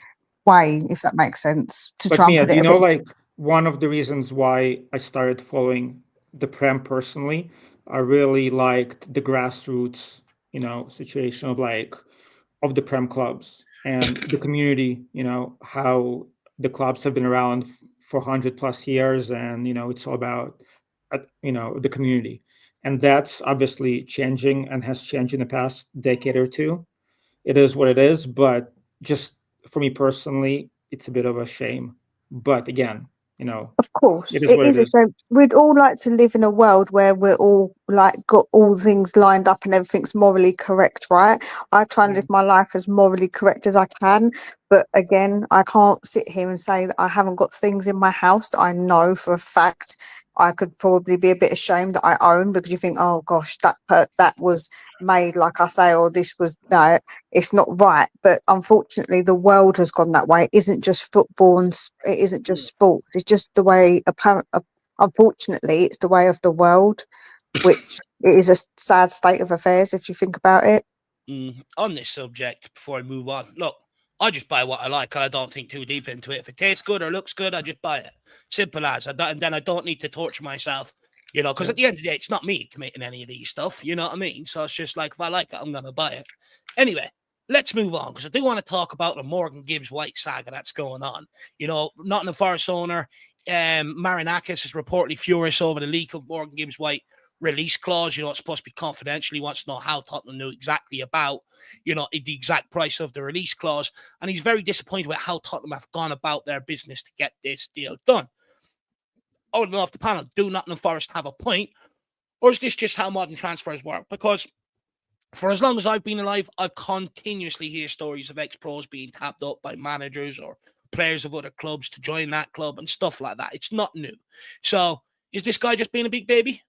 way, if that makes sense. But Mia, do you know, like, one of the reasons why I started following the Prem personally, I really liked the grassroots, situation of the Prem clubs and the community, how the clubs have been around for 100+ years, and it's all about the community, and that's obviously changing and has changed in the past decade or two. It is what it is, but just for me personally, it's a bit of a shame. But again, of course, it is what it is. So we'd all like to live in a world where we're all like got all things lined up and everything's morally correct, right? I try and live my life as morally correct as I can, but again, I can't sit here and say that I haven't got things in my house that I know for a fact I could probably be a bit ashamed that I own, because you think, oh gosh, that was made, like I say, or this was no, it's not right. But unfortunately, the world has gone that way. It isn't just football and it isn't just sports. It's just the way. Unfortunately, it's the way of the world, which it is a sad state of affairs if you think about it. On this subject, before I move on, look, I just buy what I like, and I don't think too deep into it. If it tastes good or looks good, I just buy it. Simple as. And then I don't need to torture myself, because at the end of the day, it's not me committing any of these stuff, you know what I mean? So it's just like, if I like it, I'm going to buy it. Anyway, let's move on, because I do want to talk about the Morgan Gibbs-White saga that's going on. Nottingham Forest owner Marinakis is reportedly furious over the leak of Morgan Gibbs-White release clause. It's supposed to be confidential. He wants to know how Tottenham knew exactly about, the exact price of the release clause. And he's very disappointed with how Tottenham have gone about their business to get this deal done. I would know if the panel, do Nottingham Forest have a point, or is this just how modern transfers work? Because for as long as I've been alive, I've continuously heard stories of ex-pros being tapped up by managers or players of other clubs to join that club and stuff like that. It's not new. So is this guy just being a big baby?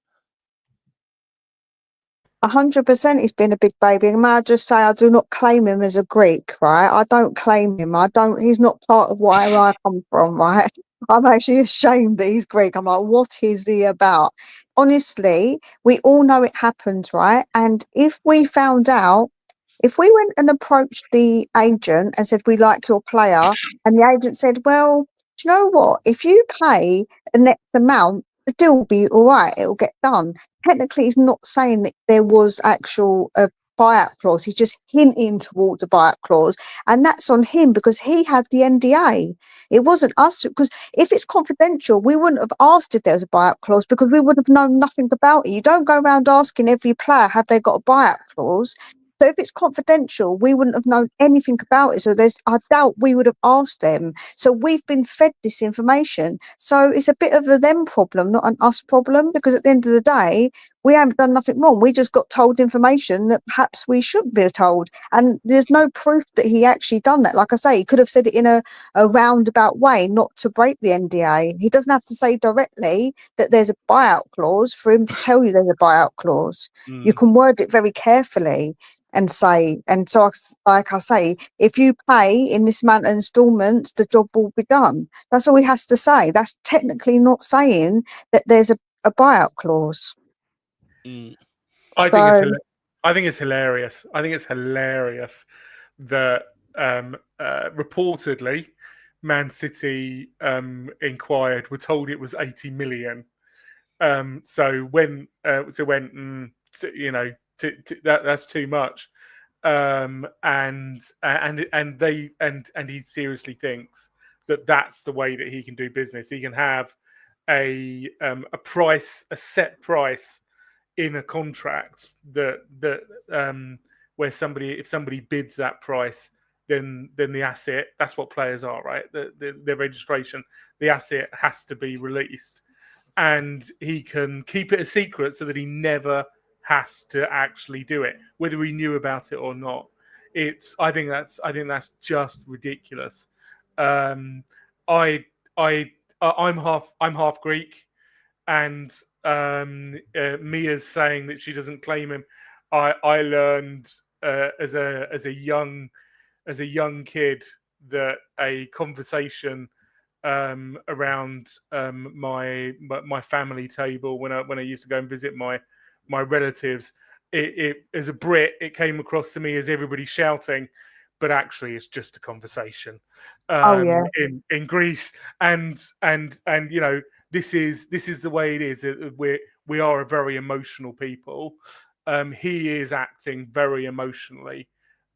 100% he's been a big baby. And may I just say, I do not claim him as a Greek, right? I don't claim him. He's not part of where I come from, right? I'm actually ashamed that he's Greek. I'm like, what is he about? Honestly, we all know it happens, right? And if we found out, if we went and approached the agent and said, we like your player, and the agent said, well, do you know what? If you pay the next amount, the deal will be all right. It'll get done. Technically, he's not saying that there was actual buyout clause. He's just hinting towards a buyout clause, and that's on him because he had the NDA. It wasn't us, because if it's confidential, we wouldn't have asked if there was a buyout clause, because we would have known nothing about it. You don't go around asking every player, have they got a buyout clause? So if it's confidential, we wouldn't have known anything about it. So I doubt we would have asked them. So we've been fed this information. So it's a bit of a them problem, not an us problem, because at the end of the day, we haven't done nothing wrong. We just got told information that perhaps we shouldn't be told. And there's no proof that he actually done that. Like I say, he could have said it in a roundabout way, not to break the NDA. He doesn't have to say directly that there's a buyout clause for him to tell you there's a buyout clause. You can word it very carefully and say, and so like I say, if you pay in this amount of installments, the job will be done. That's all he has to say. That's technically not saying that there's a buyout clause. I think it's hilarious. I think it's hilarious that reportedly Man City inquired, were told it was 80 million. So when that's too much, and he seriously thinks that that's the way that he can do business. He can have a set price in a contract that where if somebody bids that price, then the asset, that's what players are, right? The registration, the asset has to be released, and he can keep it a secret so that he never has to actually do it, whether he knew about it or not. I think that's just ridiculous. I'm half Greek, and Mia's saying that she doesn't claim him. I learned as a young kid that a conversation around my family table when I used to go and visit my relatives, it as a Brit, it came across to me as everybody shouting, but actually it's just a conversation in Greece, and this is the way it is. We are a very emotional people. He is acting very emotionally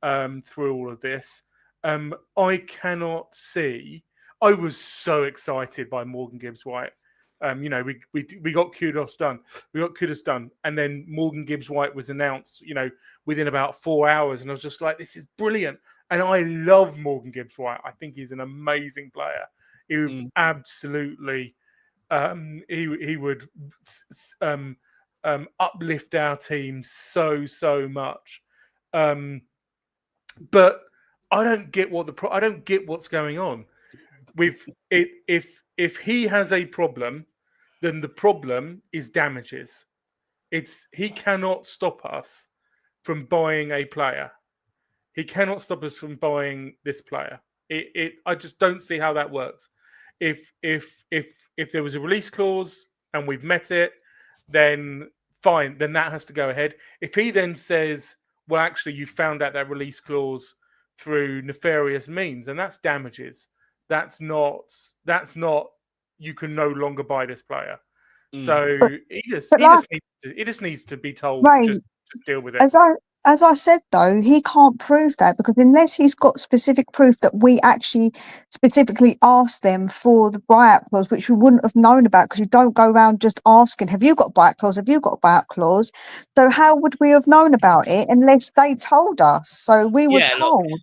through all of this. I cannot see. I was so excited by Morgan Gibbs-White. We got kudos done. And then Morgan Gibbs-White was announced, within about 4 hours. And I was just like, this is brilliant. And I love Morgan Gibbs-White. I think he's an amazing player. He would absolutely, he would uplift our team so much. But I don't get I don't get what's going on with it. If he has a problem, then the problem is damages. He cannot stop us from buying a player. He cannot stop us from buying this player. I just don't see how that works. If there was a release clause and we've met it, then fine, then that has to go ahead. If he then says, well, actually, you found out that release clause through nefarious means, and that's damages. That's not. You can no longer buy this player. So he just needs to be told just to deal with it. As I said, though, he can't prove that, because unless he's got specific proof that we actually specifically asked them for the buyout clause, which we wouldn't have known about, because you don't go around just asking, have you got a buyout clause? Have you got a buyout clause? So how would we have known about it unless they told us? So we were told. Look,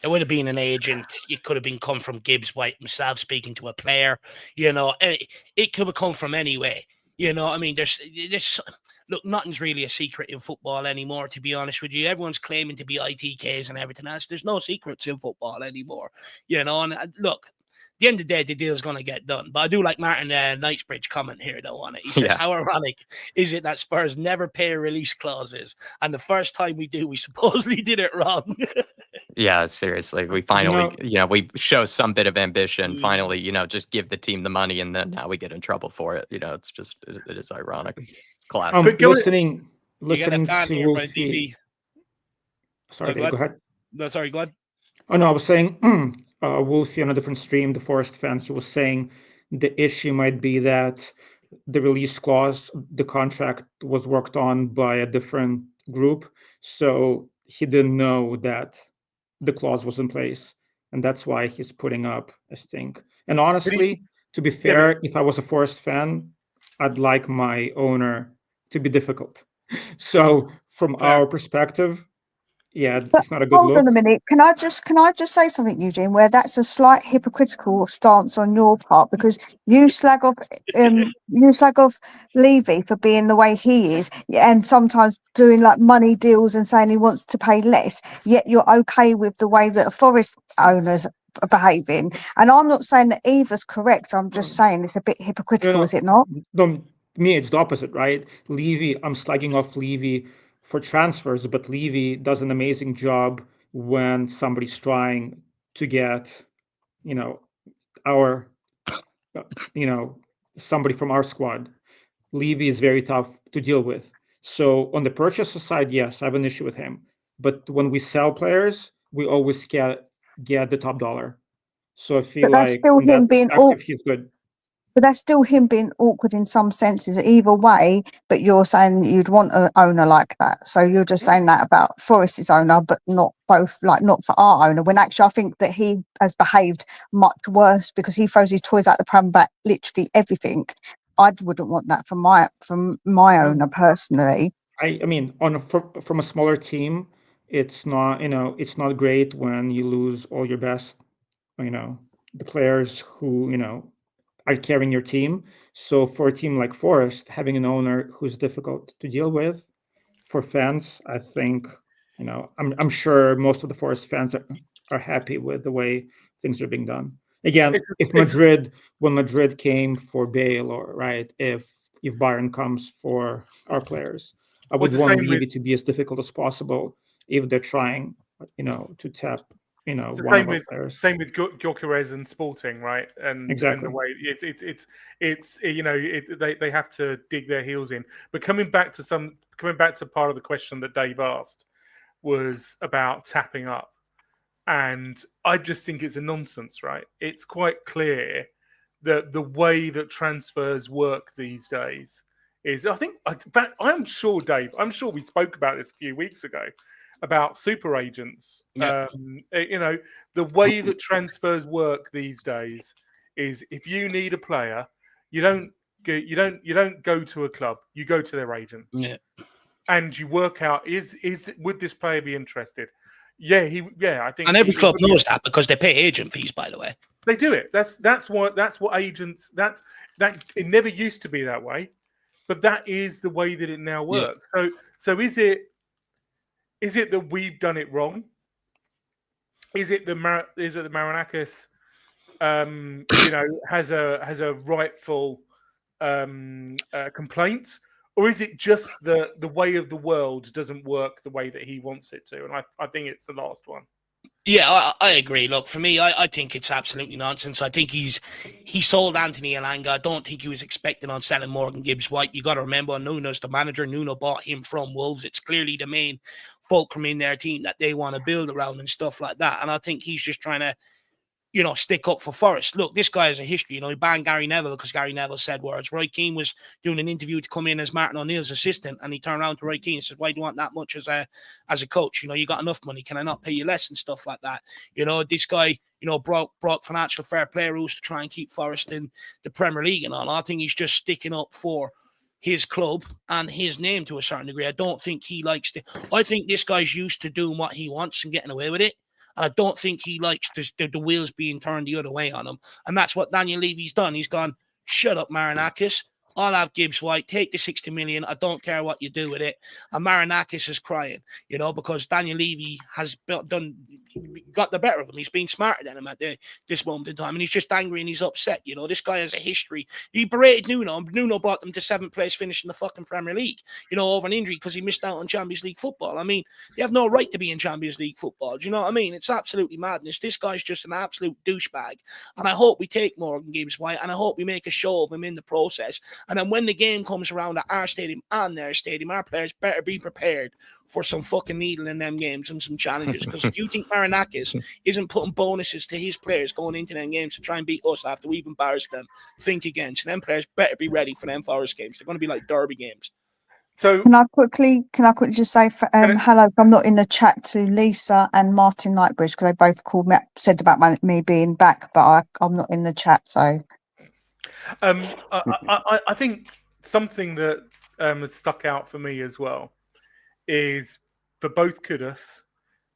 there would have been an agent. It could have been come from Gibbs-White himself speaking to a player. It could have come from anywhere. I mean, there's look, nothing's really a secret in football anymore, to be honest with you. Everyone's claiming to be ITKs and everything else. There's no secrets in football anymore, and look, at the end of the day, the deal's going to get done. But I do like Martin Knightsbridge comment here, though, on it. He says, how ironic is it that Spurs never pay release clauses? And the first time we do, we supposedly did it wrong. Yeah, seriously. We finally, we show some bit of ambition. Finally, just give the team the money, and then now we get in trouble for it. It's just, it is ironic. It's classic. Listening to Wolfie. Sorry, Dave, go ahead. No, sorry, go ahead. Oh, no, I was saying, Wolfie on a different stream, the Forest fan, he was saying the issue might be that the release clause, the contract was worked on by a different group. So he didn't know that the clause was in place. And that's why he's putting up a stink. And honestly, to be fair, if I was a Forest fan, I'd like my owner to be difficult. So from our perspective, it's not a good look. Hold on a minute. Can I just say something, Eugene, where that's a slight hypocritical stance on your part, because you slag off Levy for being the way he is, and sometimes doing like money deals and saying he wants to pay less, yet you're okay with the way that Forest owners are behaving. And I'm not saying that either's correct. I'm just saying it's a bit hypocritical, is it not? No, me, it's the opposite, right? Levy, I'm slagging off Levy for transfers, but Levy does an amazing job when somebody's trying to get, somebody from our squad. Levy is very tough to deal with. So on the purchaser side, yes, I have an issue with him. But when we sell players, we always get the top dollar. So I feel like from that perspective, he's good. But that's still him being awkward in some senses, either way. But you're saying you'd want an owner like that. So you're just saying that about Forest's owner, but not both, like not for our owner. When actually I think that he has behaved much worse, because he throws his toys out the pram about literally everything. I wouldn't want that from my owner personally. I mean, from a smaller team, it's not great when you lose all your best, the players who are carrying your team. So for a team like Forest, having an owner who's difficult to deal with, for fans, I think, I'm sure most of the Forest fans are happy with the way things are being done. Again, when Madrid came for Bale, or if Bayern comes for our players, I would want Levy to be as difficult as possible if they're trying, to tap one of our players. Same with Gyökeres and Sporting, right? And exactly. And the way it's they have to dig their heels in. But coming back to part of the question that Dave asked was about tapping up, and I just think it's a nonsense, right? It's quite clear that the way that transfers work these days is, I'm sure, Dave, we spoke about this a few weeks ago, about super agents. Yep. The way that transfers work these days is, if you need a player, you don't go to a club, you go to their agent. Yeah. And you work out, would this player be interested? I think. And every club knows that, because they pay agent fees, by the way. They do it. That's what agents. That it never used to be that way. but that is the way that it now works. So is it that we've done it wrong? Is it the Marinakis, has a rightful complaint, or is it just the way of the world doesn't work the way that he wants it to? And I think it's the last one. Yeah, I agree. Look, for me, I think it's absolutely nonsense. I think he sold Anthony Elanga. I don't think he was expecting on selling Morgan Gibbs-White. You got to remember, Nuno's the manager. Nuno bought him from Wolves. It's clearly the main fulcrum in their team that they want to build around and stuff like that. And I think he's just trying to, stick up for Forest. Look, this guy has a history. He banned Gary Neville because Gary Neville said words. Roy Keane was doing an interview to come in as Martin O'Neill's assistant, and he turned around to Roy Keane and says, "Why do you want that much as a coach? You got enough money. Can I not pay you less?" and stuff like that. This guy, brought financial fair play rules to try and keep Forest in the Premier League and all. I think he's just sticking up for his club and his name to a certain degree. I don't think he likes to. I think this guy's used to doing what he wants and getting away with it. And I don't think he likes the wheels being turned the other way on him. And that's what Daniel Levy's done. He's gone, shut up, Marinakis. I'll have Gibbs-White. Take the 60 million. I don't care what you do with it. And Marinakis is crying, because Daniel Levy has got the better of him. He's been smarter than him at this moment in time. And he's just angry and he's upset. This guy has a history. He berated Nuno. Nuno brought them to 7th place finish in the fucking Premier League, over an injury because he missed out on Champions League football. I mean, they have no right to be in Champions League football. Do you know what I mean? It's absolutely madness. This guy's just an absolute douchebag. And I hope we take Morgan Gibbs-White and I hope we make a show of him in the process. And then when the game comes around at our stadium and their stadium, our players better be prepared for some fucking needle in them games and some challenges. Because if you think Marinakis isn't putting bonuses to his players going into them games to try and beat us after we've embarrassed them, think again. So them players better be ready for them Forest games. They're going to be like derby games. So Can I quickly just say hello? I'm not in the chat to Lisa and Martin Lightbridge because they both called me, said about me being back, but I'm not in the chat. So I think something that has stuck out for me as well is for both Kudus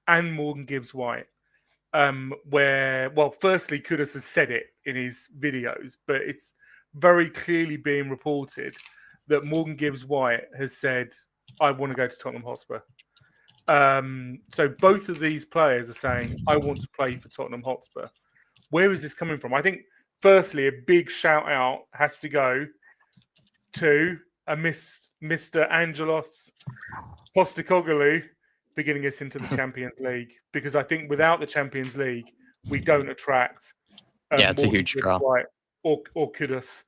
and Morgan Gibbs-White, firstly, Kudus has said it in his videos, but it's very clearly being reported that Morgan Gibbs-White has said, I want to go to Tottenham Hotspur. So both of these players are saying, I want to play for Tottenham Hotspur. Where is this coming from? I think, firstly, a big shout out has to go to Mr. Angelos Postecoglou for getting us into the Champions League, because I think without the Champions League, we don't attract it's a huge draw. Or Kudus.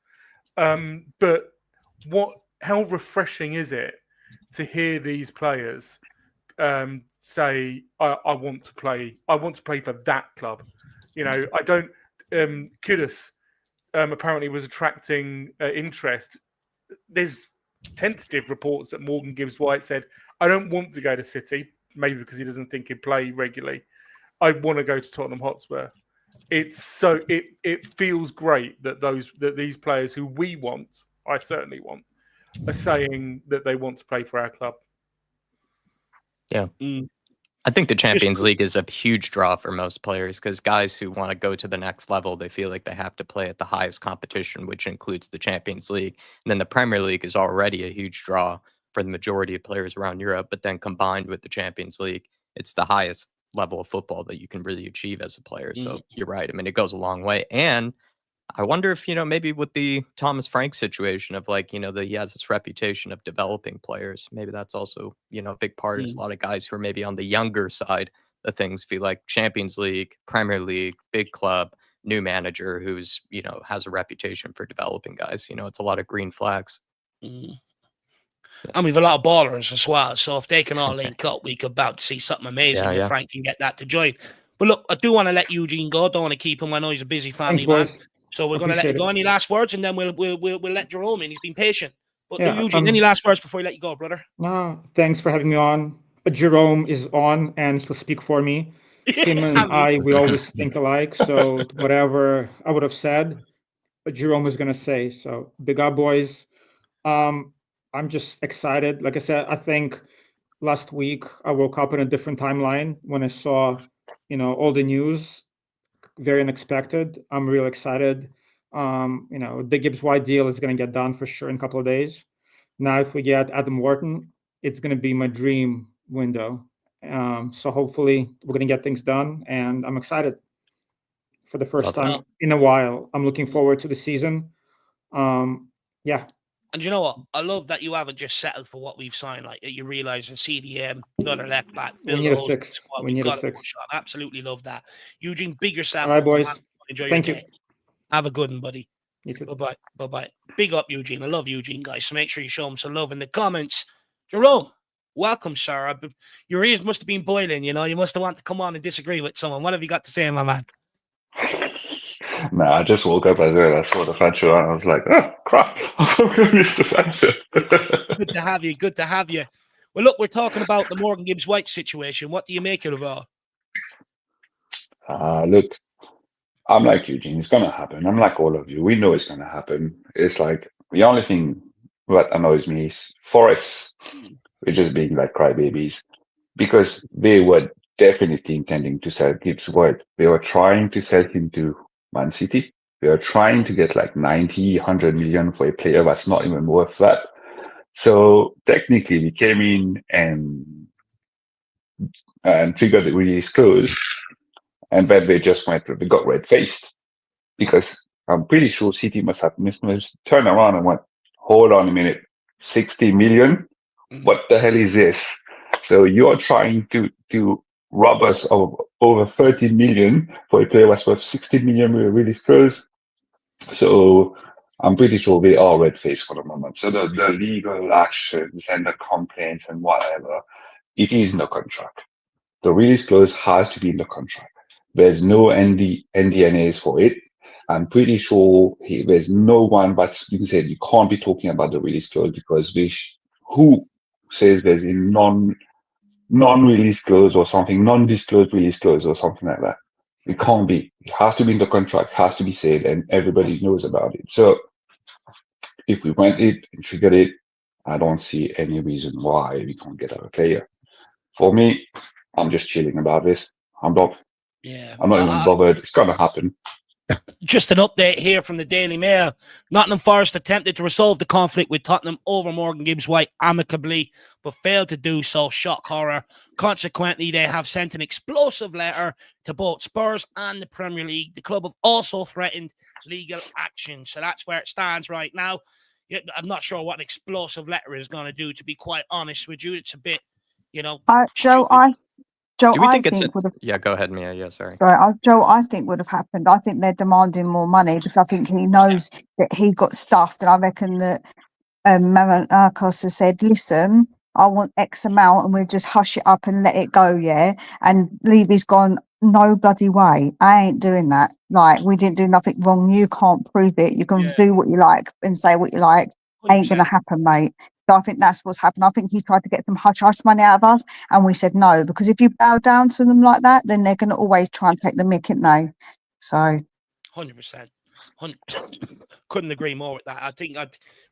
But how refreshing is it to hear these players say, I want to play for that club. I don't Kudus apparently was attracting interest. There's tentative reports that Morgan Gibbs-White said, I don't want to go to City, maybe because he doesn't think he'd play regularly. I want to go to Tottenham Hotspur. It feels great that these players who we want, I certainly want, are saying that they want to play for our club. Yeah. I think the Champions League is a huge draw for most players because guys who want to go to the next level, they feel like they have to play at the highest competition, which includes the Champions League. And then the Premier League is already a huge draw for the majority of players around Europe. But then combined with the Champions League, it's the highest level of football that you can really achieve as a player. So you're right. I mean, it goes a long way. And I wonder if, maybe with the Thomas Frank situation of that he has this reputation of developing players, maybe that's also, a big part. There's a lot of guys who are maybe on the younger side of things feel like Champions League, Premier League, big club, new manager who's, has a reputation for developing guys. It's a lot of green flags. And we've a lot of ballers as well. So if they can all link up, we could about to see something amazing if Frank can get that to join. But look, I do want to let Eugene go. Don't want to keep him. I know he's a busy family man. So we're going to let you go. Any last words, and then we'll let Jerome in. He's been patient. But Eugene, any last words before we let you go, brother? No, thanks for having me on. Jerome is on, and he'll speak for me. Him and we always think alike. So whatever I would have said, Jerome was going to say. So big up, boys. I'm just excited. Like I said, I think last week I woke up in a different timeline when I saw, all the news. Very unexpected. I'm real excited. The Gibbs-White deal is going to get done for sure in a couple of days. Now, if we get Adam Wharton, it's going to be my dream window. So hopefully we're going to get things done, and I'm excited for the first Love it. time in a while. I'm looking forward to the season. Yeah. And you know what? I love that you haven't just settled for what we've signed. Like you realise in CDM, another left back, We fill need the a whole six. squad. We We've need a got a six. push on. Absolutely love that. Eugene, big yourself All right, up, man. boys. Enjoy Thank your you. day. Have a good one, buddy. You too. Bye-bye. Bye-bye. Big up, Eugene. I love Eugene, guys. So make sure you show him some love in the comments. Jerome, welcome, sir. Your ears must have been boiling, you know. You must have wanted to come on and disagree with someone. What have you got to say, my man? Nah, I just woke up as well. I saw the fan show and I was like, oh, crap. I'm going to miss the fan show. Good to have you. Good to have you. Well, look, we're talking about the Morgan Gibbs-White situation. What do you make of it all? Look, I'm like Eugene. It's going to happen. I'm like all of you. We know it's going to happen. It's like the only thing that annoys me is Forest. We're just being like crybabies because they were definitely intending to sell Gibbs-White. They were trying to sell him to Man City. They were trying to get like 90, 100 million for a player that's not even worth that. So technically we came in and triggered the release clause, and then they got red-faced because I'm pretty sure City must turn around and went, hold on a minute, 60 million? What the hell is this? So you're trying to rob us of over 30 million for a player that's worth 60 million with a release clause. So I'm pretty sure they are red-faced for the moment. So the legal actions and the complaints and whatever, it is in the contract. The release clause has to be in the contract. There's no NDNAs for it. I'm pretty sure there's no one, but you can say you can't be talking about the release clause because who says there's a non-release clause or something, non-disclosed release clause or something like that. It can't be. It has to be in the contract, has to be said, and everybody knows about it. So if we went it and triggered it, I don't see any reason why we can't get our player. For me, I'm just chilling about this. I'm not even bothered. It's gonna happen. Just an update here from the Daily Mail. Nottingham Forest attempted to resolve the conflict with Tottenham over Morgan Gibbs-White amicably, but failed to do so. Shock horror. Consequently, they have sent an explosive letter to both Spurs and the Premier League. The club have also threatened legal action. So that's where it stands right now. I'm not sure what an explosive letter is going to do, to be quite honest with you. It's a bit, Joe, Do we I think it's think would have. Yeah, go ahead, Mia. Yeah, sorry. Sorry, Joe, I think would have happened. I think they're demanding more money because I think he knows that he got stuffed, and I reckon that Marinakos has said, "Listen, I want X amount, and we'll just hush it up and let it go." Yeah, and Levy's gone, "No bloody way! I ain't doing that. Like, we didn't do nothing wrong. You can't prove it. You can do what you like and say what you like. 100%. Ain't gonna happen, mate." So I think that's what's happened. I think he tried to get some hush money out of us, and we said no, because if you bow down to them like that, then they're gonna always try and take the mick, ain't they? So 100%. Couldn't agree more with that. I think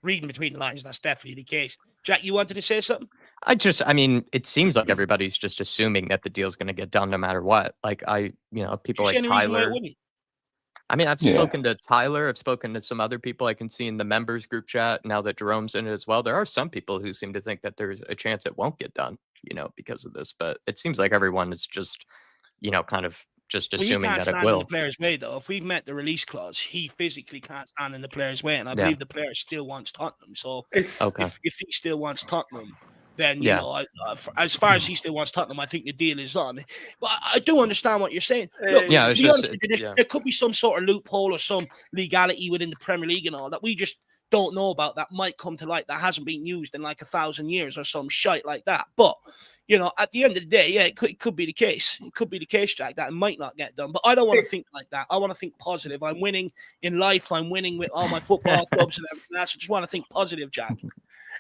reading between the lines, that's definitely the case. Jack, you wanted to say something? I mean, it seems like everybody's just assuming that the deal's going to get done no matter what. Like people like Tyler. I mean, I've spoken to Tyler. I've spoken to some other people I can see in the members group chat now that Jerome's in it as well. There are some people who seem to think that there's a chance it won't get done, because of this. But it seems like everyone is just, kind of just assuming that it will. In the player's way, though. If we've met the release clause, he physically can't stand in the player's way, and I believe the player still wants Tottenham. So if he still wants Tottenham, then as far as he still wants Tottenham, I think the deal is on. But I do understand what you're saying. Look, to be honest with you, there could be some sort of loophole or some legality within the Premier League and all that we just don't know about that might come to light that hasn't been used in like 1,000 years or some shite like that. But at the end of the day, it could be the case. It could be the case, Jack, that it might not get done. But I don't want to think like that. I want to think positive. I'm winning in life. I'm winning with all my football clubs and everything else. I just want to think positive, Jack.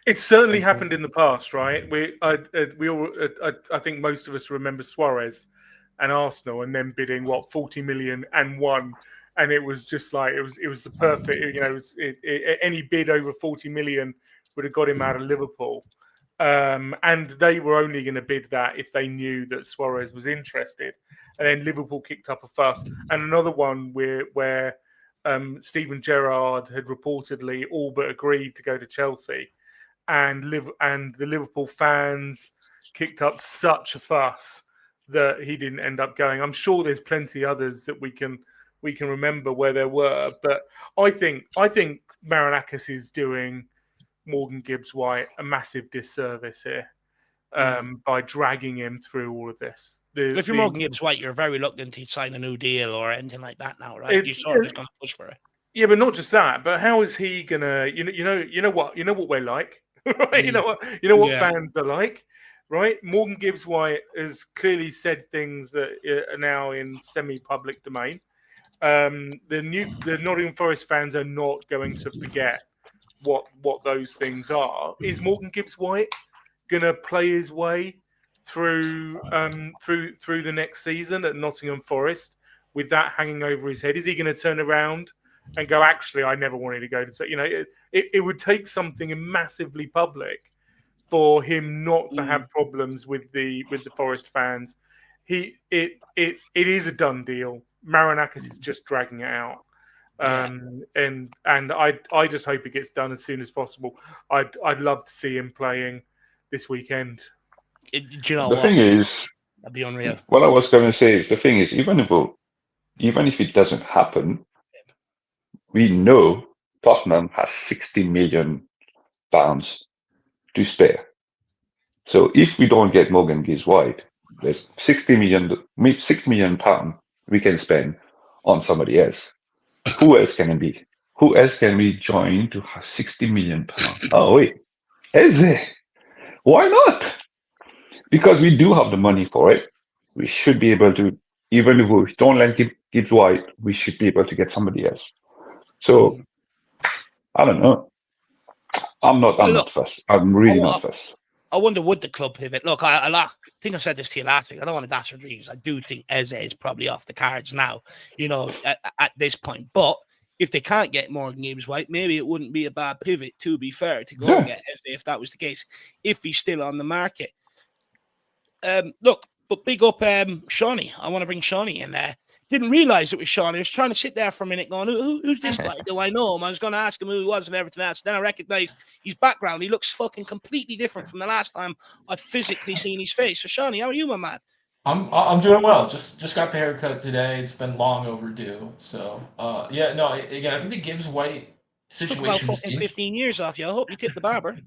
It's certainly happened in the past, right? I think most of us remember Suarez and Arsenal, and then bidding 40 million and won, and it was just like it was the perfect. Any bid over 40 million would have got him out of Liverpool, and they were only going to bid that if they knew that Suarez was interested, and then Liverpool kicked up a fuss, and another one where Steven Gerrard had reportedly all but agreed to go to Chelsea. and the Liverpool fans kicked up such a fuss that he didn't end up going. I'm sure there's plenty others that we can remember where there were, but I think Marinakis is doing Morgan Gibbs-White a massive disservice here by dragging him through all of this. If you're Morgan Gibbs-White, you're very reluctant to sign a new deal or anything like that now, right? You're sort of just going to push for it. Yeah, but not just that. But how is he gonna? You know what we're like, right? You know what fans are like, right? Morgan Gibbs-White has clearly said things that are now in semi-public domain. The Nottingham Forest fans are not going to forget what those things are. Is Morgan Gibbs-White gonna play his way through the next season at Nottingham Forest with that hanging over his head? Is he going to turn around and go, actually, I never wanted to go to, it would take something massively public for him not to have problems with the Forest fans. It is a done deal. Marinakis is just dragging it out. And I just hope it gets done as soon as possible. I'd love to see him playing this weekend. Do you know the what? thing is, That'd be unreal. what I was going to say is, the thing is, even if it doesn't happen, we know Tottenham has £60 million to spare. So if we don't get Morgan Gibbs-White, there's £60 million we can spend on somebody else. Who else can it be? Who else can we join to have £60 million? Oh wait, Eze. Why not? Because we do have the money for it. We should be able to, even if we don't let Gibbs-White, we should be able to get somebody else. So I don't know. I'm not fussed. I'm really not fussed. I wonder, would the club pivot? Look, I think I said this to you last week. I don't want to dash your dreams. I do think Eze is probably off the cards now, at this point. But if they can't get Morgan Gibbs-White, maybe it wouldn't be a bad pivot, to be fair, to go and get Eze if that was the case, if he's still on the market. Look, but big up Shawnee. I want to bring Shawnee in there. Didn't realize it was Shawnee. I was trying to sit there for a minute going, who's this guy? Do I know him? I was going to ask him who he was and everything else. Then I recognized his background. He looks fucking completely different from the last time I'd physically seen his face. So, Shawnee, how are you, my man? I'm doing well. Just got the haircut today. It's been long overdue. So, again, I think the Gibbs-White situation took about fucking 15 years off you. I hope you tipped the barber.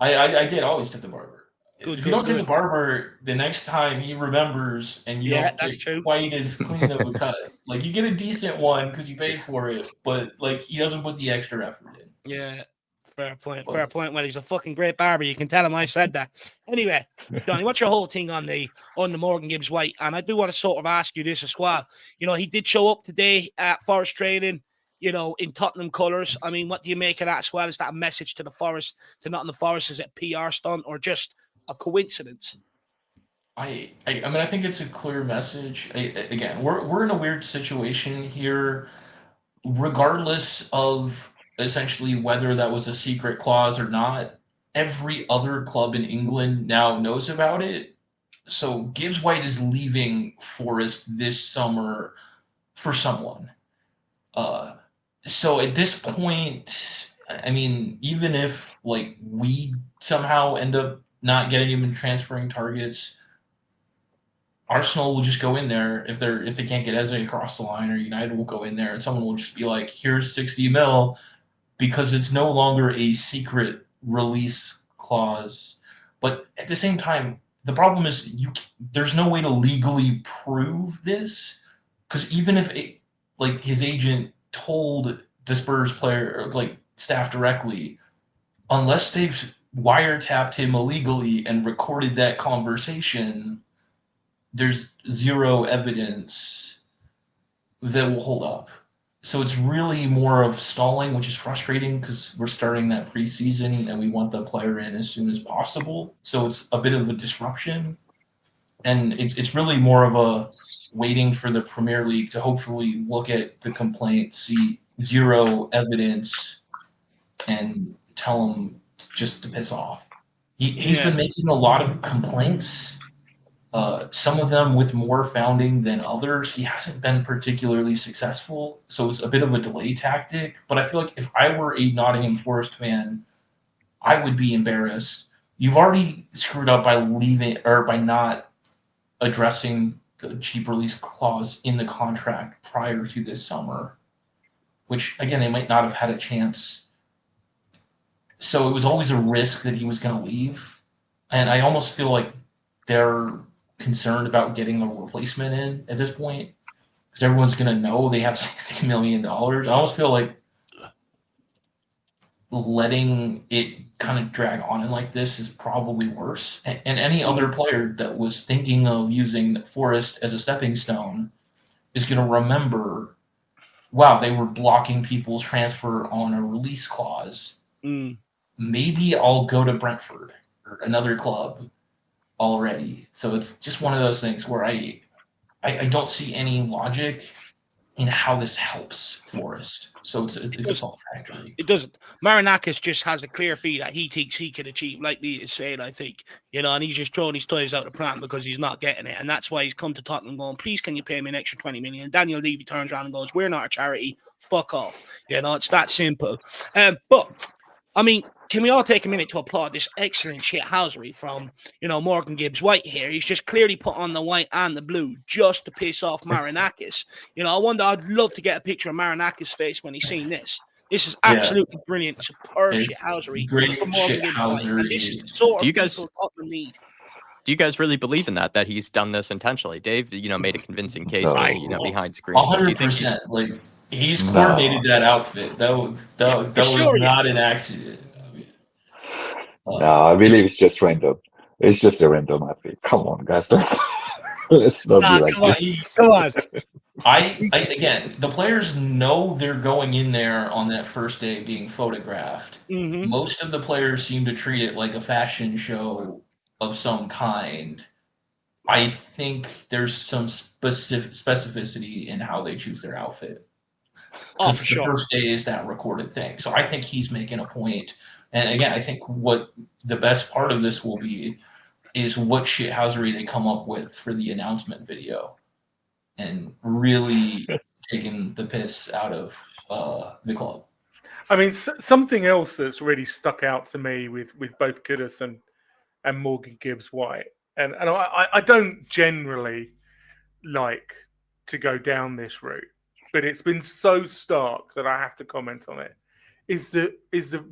I did always tip the barber. If you don't tip the barber, the next time he remembers, and you don't get quite as clean of a cut. Like, you get a decent one because you paid for it, but like he doesn't put the extra effort in. Yeah, fair point. Fair point. Well, he's a fucking great barber. You can tell him I said that. Anyway, Johnny, what's your whole thing on the Morgan Gibbs-White? And I do want to sort of ask you this as well. He did show up today at Forest training, in Tottenham colours. I mean, what do you make of that as well? Is that a message to the Forest, to Nottingham Forest? Is it a PR stunt or just a coincidence? I mean, I think it's a clear message. Again, we're in a weird situation here, regardless of essentially whether that was a secret clause or not. Every other club in England now knows about it. So Gibbs-White is leaving Forest this summer for someone. So at this point, I mean, even if like we somehow end up not getting him in transferring targets, Arsenal will just go in there if they can't get Eze across the line, or United will go in there and someone will just be like, here's 60 mil, because it's no longer a secret release clause. But at the same time, the problem is there's no way to legally prove this, because even if his agent told the Spurs player, like staff directly, unless they've wiretapped him illegally and recorded that conversation, there's zero evidence that will hold up. So it's really more of stalling, which is frustrating because we're starting that preseason and we want the player in as soon as possible. So it's a bit of a disruption. And it's really more of a waiting for the Premier League to hopefully look at the complaint, see zero evidence, and tell him just to piss off. He's been making a lot of complaints, some of them with more founding than others. He hasn't been particularly successful, so it's a bit of a delay tactic. But I feel like if I were a Nottingham Forest fan, I would be embarrassed. You've already screwed up by leaving or by not addressing the cheap release clause in the contract prior to this summer, which again they might not have had a chance. So it was always a risk that he was going to leave, and I almost feel like they're concerned about getting a replacement in at this point because everyone's going to know they have $60 million. I almost feel like letting it kind of drag on in like this is probably worse. And any other player that was thinking of using Forest as a stepping stone is going to remember, wow, they were blocking people's transfer on a release clause. Maybe I'll go to Brentford or another club already. So it's just one of those things where I don't see any logic in how this helps Forest. So it's a salt factory. It doesn't. Marinakis just has a clear fee that he thinks he can achieve, like Lee is saying, I think. And he's just throwing his toys out the pram because he's not getting it. And that's why he's come to Tottenham going, please, can you pay me an extra 20 million? Daniel Levy turns around and goes, we're not a charity. Fuck off. It's that simple. But, I mean, can we all take a minute to applaud this excellent shithousery from, Morgan Gibbs-White here? He's just clearly put on the white and the blue just to piss off Marinakis. I'd love to get a picture of Marinakis' face when he's seen this. This is absolutely brilliant, superb shithousery. Great shithousery. And this is the sort of Do you guys- people Tottenham need. Do you guys really believe in that he's done this intentionally? Dave, made a convincing case, behind screen. 100%. Like he's coordinated that outfit. That was not an accident. No, I believe it's just random. It's just a random outfit. Come on, guys. Let's not be like this. Come on. Again, the players know they're going in there on that first day being photographed. Mm-hmm. Most of the players seem to treat it like a fashion show of some kind. I think there's some specificity in how they choose their outfit. Oh, The first day is that recorded thing. So I think he's making a point. And again, I think what the best part of this will be is what shithousery they come up with for the announcement video, and really taking the piss out of the club. I mean, something else that's really stuck out to me with both Kudus and Morgan Gibbs-White, and I don't generally like to go down this route, but it's been so stark that I have to comment on it. Is the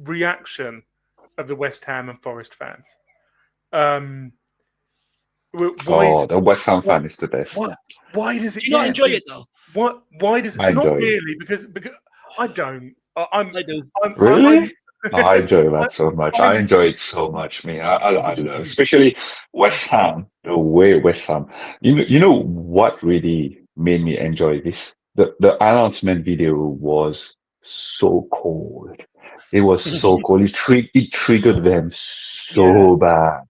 reaction of the West Ham and Forest fans? The West Ham fan is the best. Why does it? Do you not enjoy it though? Why does it? I Not enjoy it. really, because I don't. I do. Really? I enjoy that so much. I enjoy it so much, man. I love, especially West Ham. The way West Ham. You know what really made me enjoy this? The announcement video was so cold. It was so cold. It triggered them so bad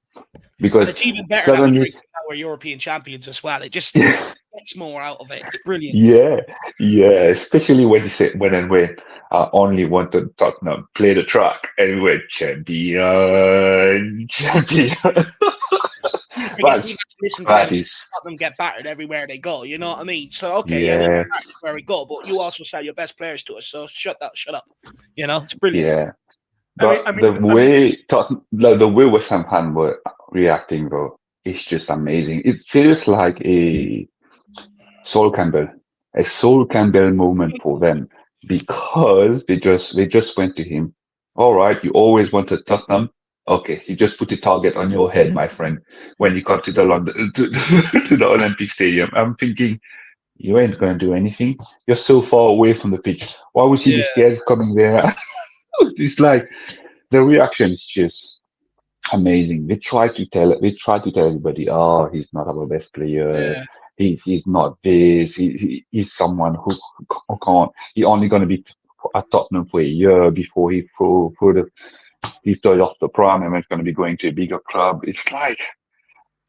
because And it's even better that suddenly we're European champions as well. It just gets more out of it. It's brilliant. yeah. Especially when they said when I only want to Tottenham play the track and we went champion. That is Tottenham get battered everywhere they go. You know what I mean? So okay, we get battered where we go, but you also sell your best players to us. So shut up. It's brilliant. Yeah. But the way West Ham fans were reacting, though, is just amazing. It feels like a Sol Campbell moment for them because they just went to him. All right, you always wanted Tottenham. Okay, you just put a target on your head, my friend. When you come to the London to the Olympic Stadium, I'm thinking you ain't gonna do anything. You're so far away from the pitch. Why would you be scared coming there? It's like the reaction is just amazing. They try to tell everybody, oh, he's not our best player. He's not this. He's someone who can't. He's only going to be at Tottenham for a year before he he's told off the prime and he's going to be going to a bigger club. It's like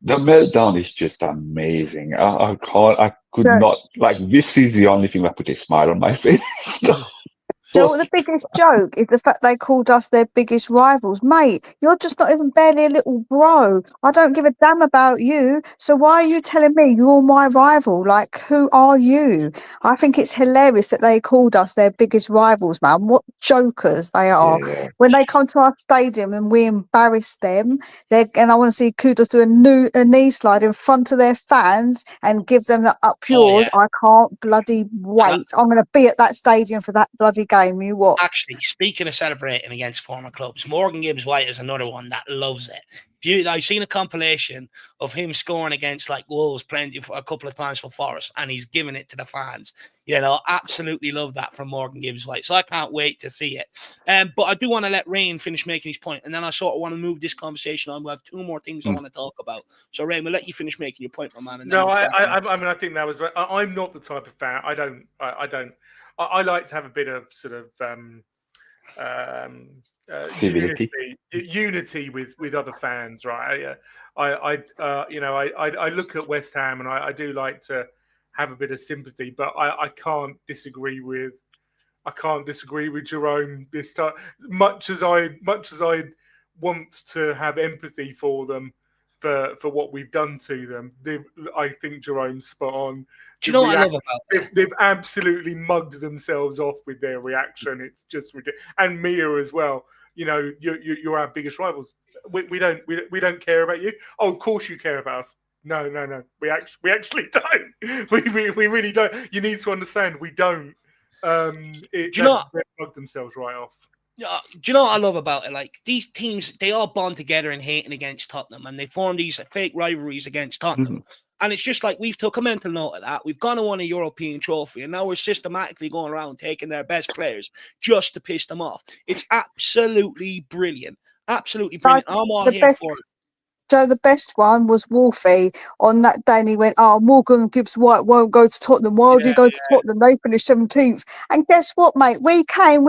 the meltdown is just amazing. I could not, like, this is the only thing that put a smile on my face. Do you know what the biggest joke is? The fact they called us their biggest rivals. Mate, you're just not even barely a little bro. I don't give a damn about you. So why are you telling me you're my rival? Like, who are you? I think it's hilarious that they called us their biggest rivals, man. What jokers they are. Yeah. When they come to our stadium and we embarrass them, and I want to see Kudos do a knee slide in front of their fans and give them the up Oh, yours. yeah. I can't bloody wait. I'm going to be at that stadium for that bloody game. You watch. Actually, speaking of celebrating against former clubs, Morgan Gibbs-White is another one that loves it. I've seen a compilation of him scoring against like Wolves, playing for a couple of times for Forest, and he's giving it to the fans. Absolutely love that from Morgan Gibbs-White. So I can't wait to see it. But I do want to let Rain finish making his point, and then I sort of want to move this conversation on. We have two more things I want to talk about. So Rain, we'll let you finish making your point, my man. And then No, we'll I mean, I think that was. I'm not the type of fan. I like to have a bit of sort of Civility. unity with other fans, right? I look at West Ham and I do like to have a bit of sympathy, but I can't disagree with Jerome this time. Much as I want to have empathy for them for what we've done to them, I think Jerome's spot on. Do you know what I love about that? They've absolutely mugged themselves off with their reaction. It's just ridiculous. And Mia as well. You're our biggest rivals. We don't care about you. Oh, of course you care about us. No. We actually don't. We really don't. You need to understand. We don't. They mugged themselves right off. Do you know what I love about it? Like, these teams, they all bond together in hating against Tottenham, and they form these fake rivalries against Tottenham. Mhm. And it's just like we've took a mental note of that. We've gone and won a European trophy, and now we're systematically going around taking their best players just to piss them off. It's absolutely brilliant. Absolutely brilliant. I'm all here for it. So the best one was Wolfie on that day, and he went, "Oh, Morgan Gibbs-White won't go to Tottenham. Why would he go to Tottenham? They finished 17th." And guess what, mate? We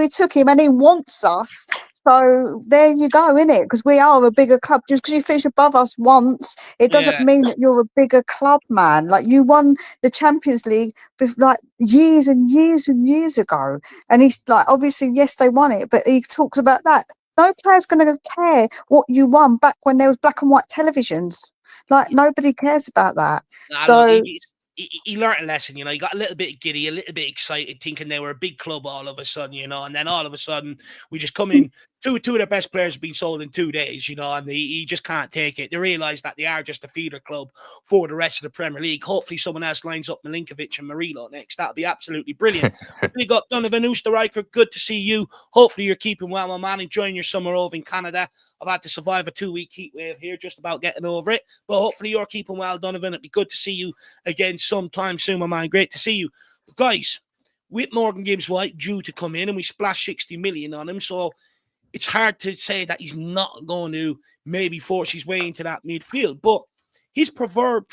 took him, and he wants us. So there you go, innit? Because we are a bigger club. Just because you finish above us once, it doesn't mean that you're a bigger club, man. Like, you won the Champions League like years and years and years ago, and he's like, obviously, yes, they won it, but he talks about that. No player's going to care what you won back when there was black and white televisions. Like, nobody cares about that. So he learned a lesson, he got a little bit giddy, a little bit excited, thinking they were a big club all of a sudden, and then all of a sudden we just come in, two of their best players have been sold in 2 days, and he just can't take it. They realise that they are just a feeder club for the rest of the Premier League. Hopefully someone else lines up Milinkovic and Murillo next. That'll be absolutely brilliant. Big up Donovan Oosterreicher, good to see you. Hopefully you're keeping well, my man, enjoying your summer over in Canada. I've had to survive a 2-week heat wave here, just about getting over it. But hopefully you're keeping well, Donovan. It'd be good to see you again sometime soon, my man. Great to see you. But guys, with Morgan Gibbs-White due to come in, and we splashed 60 million on him, so it's hard to say that he's not going to maybe force his way into that midfield. But his preferred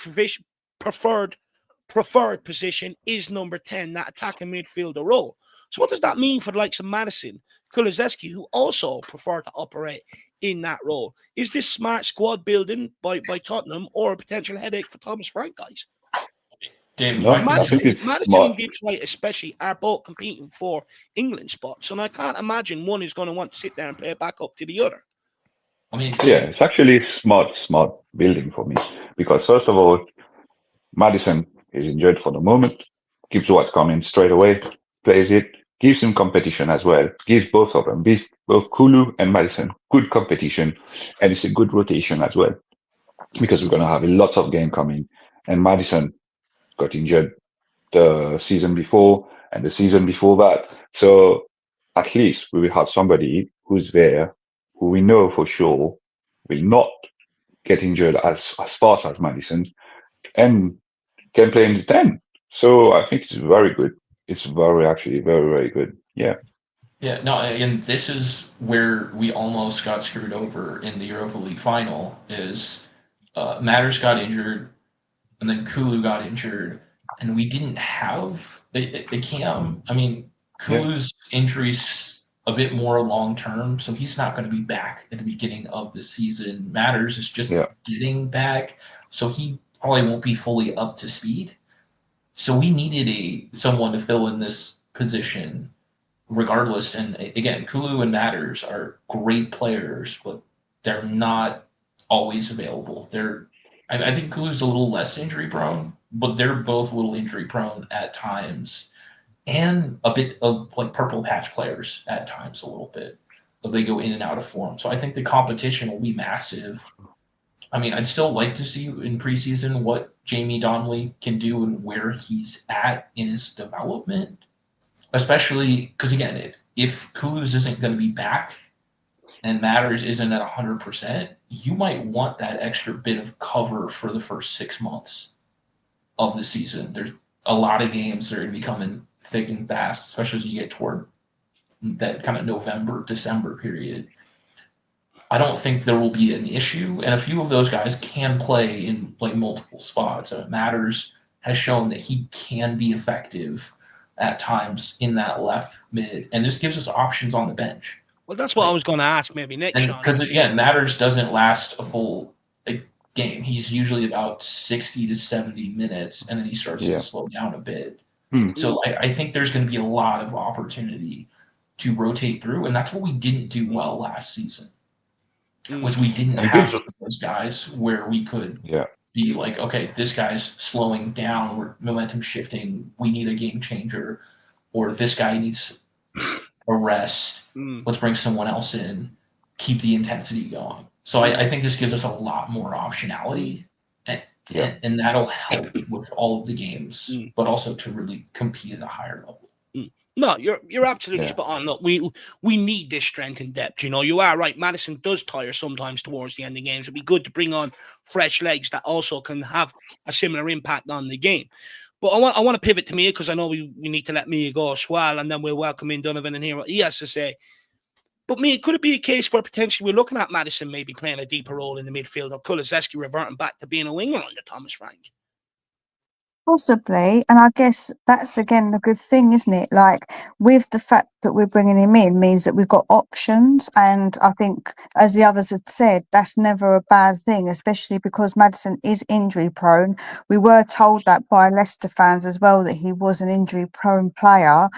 position is number 10, that attacking midfielder role. So what does that mean for the likes of Madison, Kulusevski, who also prefer to operate in that role? Is this smart squad building by Tottenham, or a potential headache for Thomas Frank, guys? Dave, No, I think it's Madison smart. and Gibbs-White especially are both competing for England spots, and I can't imagine one is going to want to sit there and play back up to the other. I mean, Yeah, it's actually smart building for me, because first of all, Madison is injured for the moment. Gibbs-White coming straight away, plays it, gives him competition as well. Gives both of them, both Kulu and Madison, good competition, and it's a good rotation as well, because we're going to have a lot of game coming. And Madison got injured the season before and the season before that. So at least we will have somebody who's there, who we know for sure will not get injured as fast as Madison, and can play in the 10. So I think it's very good. It's actually very, very good. Yeah. Yeah, no, and this is where we almost got screwed over in the Europa League final. Is Matters got injured, and then Kulu got injured, and we didn't have a Cam. I mean, Kulu's injury's a bit more long term, so he's not going to be back at the beginning of the season. Matters is just getting back, so he probably won't be fully up to speed. So we needed someone to fill in this position regardless. And again, Kulu and Matters are great players, but they're not always available. I think Kulu's a little less injury prone, but they're both a little injury prone at times, and a bit of like purple patch players at times a little bit. They go in and out of form. So I think the competition will be massive. I mean, I'd still like to see in preseason what Jamie Donnelly can do and where he's at in his development, especially because, again, if Kuz isn't going to be back and Matters isn't at 100%, you might want that extra bit of cover for the first 6 months of the season. There's a lot of games that are going to be coming thick and fast, especially as you get toward that kind of November, December period. I don't think there will be an issue, and a few of those guys can play in like multiple spots. Matters has shown that he can be effective at times in that left mid, and this gives us options on the bench. Well, that's what I was going to ask maybe next, Sean. Because again, Matters doesn't last a full game. He's usually about 60 to 70 minutes, and then he starts to slow down a bit. So I think there's going to be a lot of opportunity to rotate through, and that's what we didn't do well last season. Was we didn't have those guys where we could be like, okay, this guy's slowing down, we're momentum shifting, we need a game changer, or this guy needs a rest, let's bring someone else in, keep the intensity going. So I think this gives us a lot more optionality, and that'll help with all of the games, but also to really compete at a higher level. No, you're absolutely spot on. Look, we need this strength and depth. You know, you are right. Madison does tire sometimes towards the end of games. It'd be good to bring on fresh legs that also can have a similar impact on the game. But I want to pivot to Mia because I know we need to let Mia go as well, and then we'll welcome in Donovan and hear what he has to say. But Mia, could it be a case where potentially we're looking at Madison maybe playing a deeper role in the midfield, or Kulusevski reverting back to being a winger under Thomas Frank? Possibly, and I guess that's again a good thing, isn't it? Like, with the fact that we're bringing him in means that we've got options, and I think, as the others had said, that's never a bad thing, especially because Maddison is injury prone. We were told that by Leicester fans as well, that he was an injury prone player.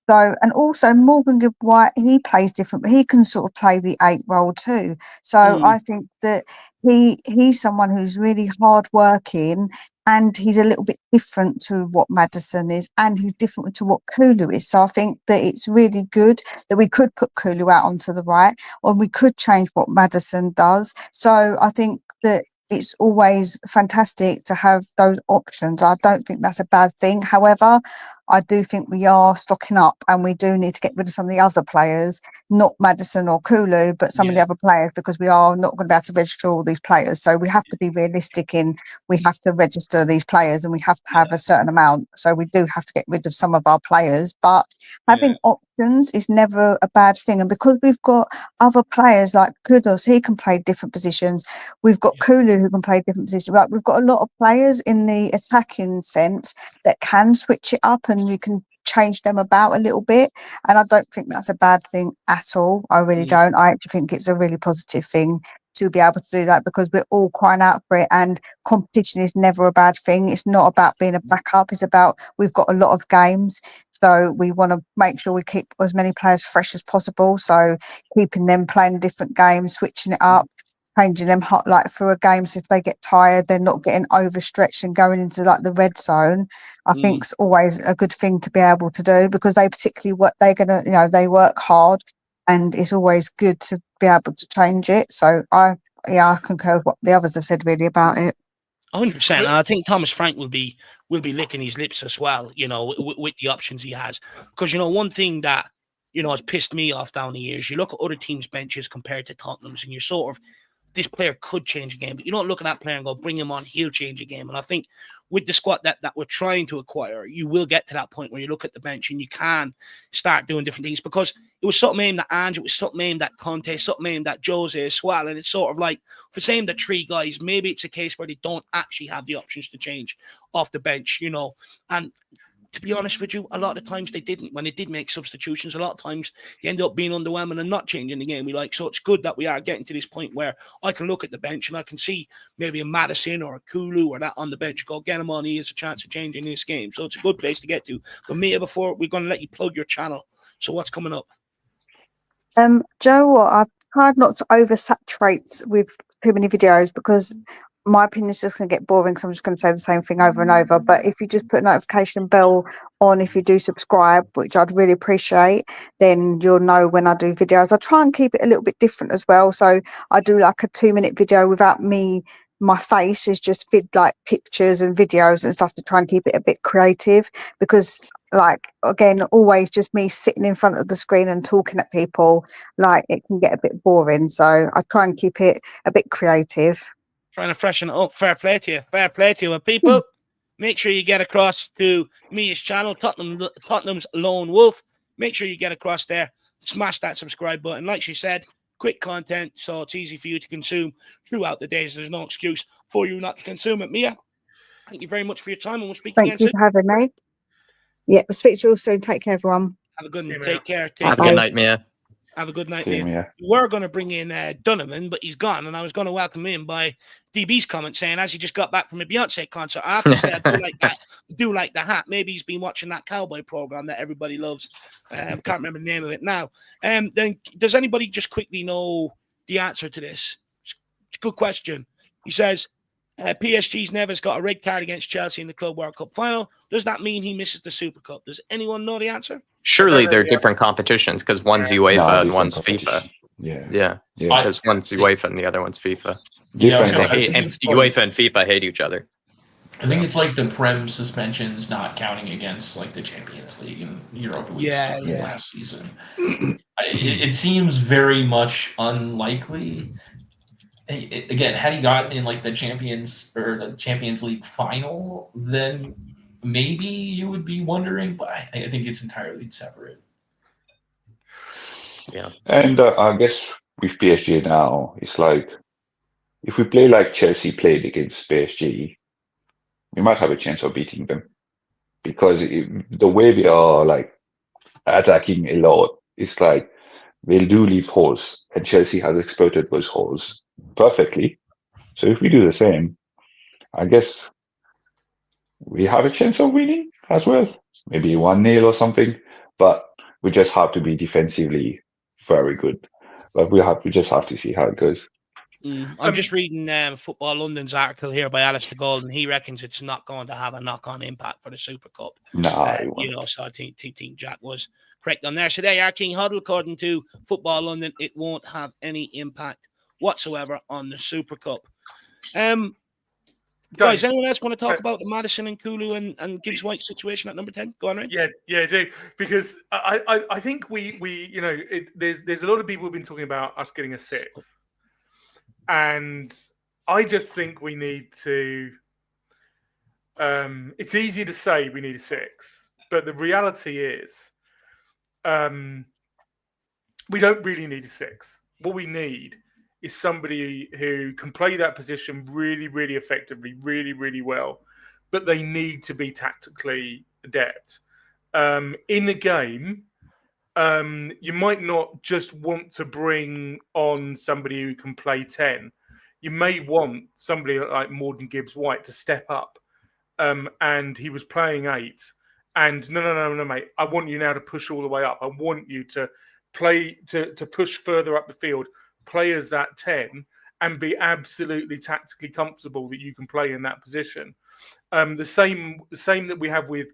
So, and also Morgan Gibbs-White, he plays different, but he can sort of play the 8 role too. So I think that he's someone who's really hard working, and he's a little bit different to what Maddison is, and he's different to what Kulu is. So I think that it's really good that we could put Kulu out onto the right, or we could change what Maddison does. So I think that it's always fantastic to have those options. I don't think that's a bad thing. However, I do think we are stocking up, and we do need to get rid of some of the other players, not Maddison or Kulu, but some of the other players, because we are not going to be able to register all these players. So we have to be realistic in, we have to register these players, and we have to have a certain amount. So we do have to get rid of some of our players, but having options is never a bad thing. And because we've got other players like Kudos, he can play different positions. We've got Kulu who can play different positions. Like, we've got a lot of players in the attacking sense that can switch it up, and you can change them about a little bit. And I don't think that's a bad thing at all. I really don't. I actually think it's a really positive thing to be able to do that, because we're all crying out for it, and competition is never a bad thing. It's not about being a backup. It's about, we've got a lot of games, so we want to make sure we keep as many players fresh as possible. So keeping them playing different games, switching it up, changing them hot like through a game, so if they get tired, they're not getting overstretched and going into like the red zone. I think it's always a good thing to be able to do, because they particularly work, they're gonna, you know, they work hard, and it's always good to be able to change it. So I concur with what the others have said really about it. 100%, and I think Thomas Frank will be licking his lips as well, you know, with the options he has. Because, you know, one thing that, you know, has pissed me off down the years, you look at other teams' benches compared to Tottenham's, and you're sort of, this player could change a game, but you don't look at that player and go, bring him on, he'll change a game. And I think with the squad that we're trying to acquire, you will get to that point where you look at the bench and you can start doing different things, because it was something aimed at Ange, it was something aimed at Conte, something aimed at Jose as well. And it's sort of like, for saying the 3 guys, maybe it's a case where they don't actually have the options to change off the bench, you know. And to be honest with you, a lot of times they didn't. When they did make substitutions, a lot of times they ended up being underwhelming and not changing the game we like. So it's good that we are getting to this point where I can look at the bench and I can see maybe a Maddison or a Kulu or that on the bench. Go, get him on, he has a chance of changing this game. So it's a good place to get to. But Mia, before we're going to let you plug your channel, So what's coming up? Do you know what? I've tried not to oversaturate with too many videos because my opinion is just going to get boring because I'm just going to say the same thing over and over. But if you just put a notification bell on, if you do subscribe, which I'd really appreciate, then you'll know when I do videos. I try and keep it a little bit different as well. So I do like a 2-minute video without me. My face is just like pictures and videos and stuff to try and keep it a bit creative because like again always just me sitting in front of the screen and talking at people, like it can get a bit boring, so I try and keep it a bit creative. Trying to freshen it up. Fair play to you. And people, make sure you get across to Mia's channel, Tottenham's Lone Wolf. Make sure you get across there, smash that subscribe button. Like she said, quick content, so it's easy for you to consume throughout the days. There's no excuse for you not to consume it. Mia, thank you very much for your time, and we'll speak again Thank you soon. for having me. Yeah, we'll speak to you all soon. Take care, everyone. Have a good See one. you, Take care. Have a Bye. good night, Mia. Have a good night, Same Mia. here. We were going to bring in Donovan, but he's gone, and I was going to welcome him by DB's comment saying, as he just got back from a Beyonce concert. I have to say, I do like that. I do like the hat. Maybe he's been watching that cowboy program that everybody loves. Can't remember the name of it now. Then does anybody just quickly know the answer to this? It's a good question. He says, PSG's Neves got a red card against Chelsea in the Club World Cup final. Does that mean he misses the Super Cup? Does anyone know the answer? Surely they're different competitions because one's UEFA No, and different one's competition. FIFA. Yeah. Yeah, Yeah. because one's UEFA and the other one's FIFA. Yeah, I was Different. gonna say, I Hey, think and it's like- UEFA and FIFA hate each other. I think it's like the Prem suspensions not counting against like the Champions League and Europa League Yeah, stuff from yeah. last season. It seems very much unlikely. Again, had he gotten in like the Champions League final, then maybe you would be wondering. But I think it's entirely separate. Yeah. And I guess with PSG now, it's like if we play like Chelsea played against PSG, we might have a chance of beating them because the way they are like attacking a lot, it's like they do leave holes, and Chelsea has exploited those holes perfectly. So if we do the same, I guess we have a chance of winning as well. Maybe 1-0 or something, but we just have to be defensively very good. But we just have to see how it goes. I'm just reading Football London's article here by Alistair Gold, and he reckons it's not going to have a knock-on impact for the Super Cup. Nah, So I think Jack was correct on there. So there, our King Huddle, according to Football London, it won't have any impact whatsoever on the Super Cup. Guys, anyone else want to talk about the Maddison and Kulu and Gibbs-White situation at number 10? Go on, Ryan. Yeah, I do, because I think we there's a lot of people who've been talking about us getting a 6, and I just think we need to. It's easy to say we need a 6, but the reality is, we don't really need a 6. What we need is somebody who can play that position really, really effectively, really, really well, but they need to be tactically adept. In the game, you might not just want to bring on somebody who can play 10. You may want somebody like Morgan Gibbs-White to step up, and he was playing 8. And no, mate, I want you now to push all the way up. I want you to play to push further up the field, play as that 10, and be absolutely tactically comfortable that you can play in that position. The same that we have with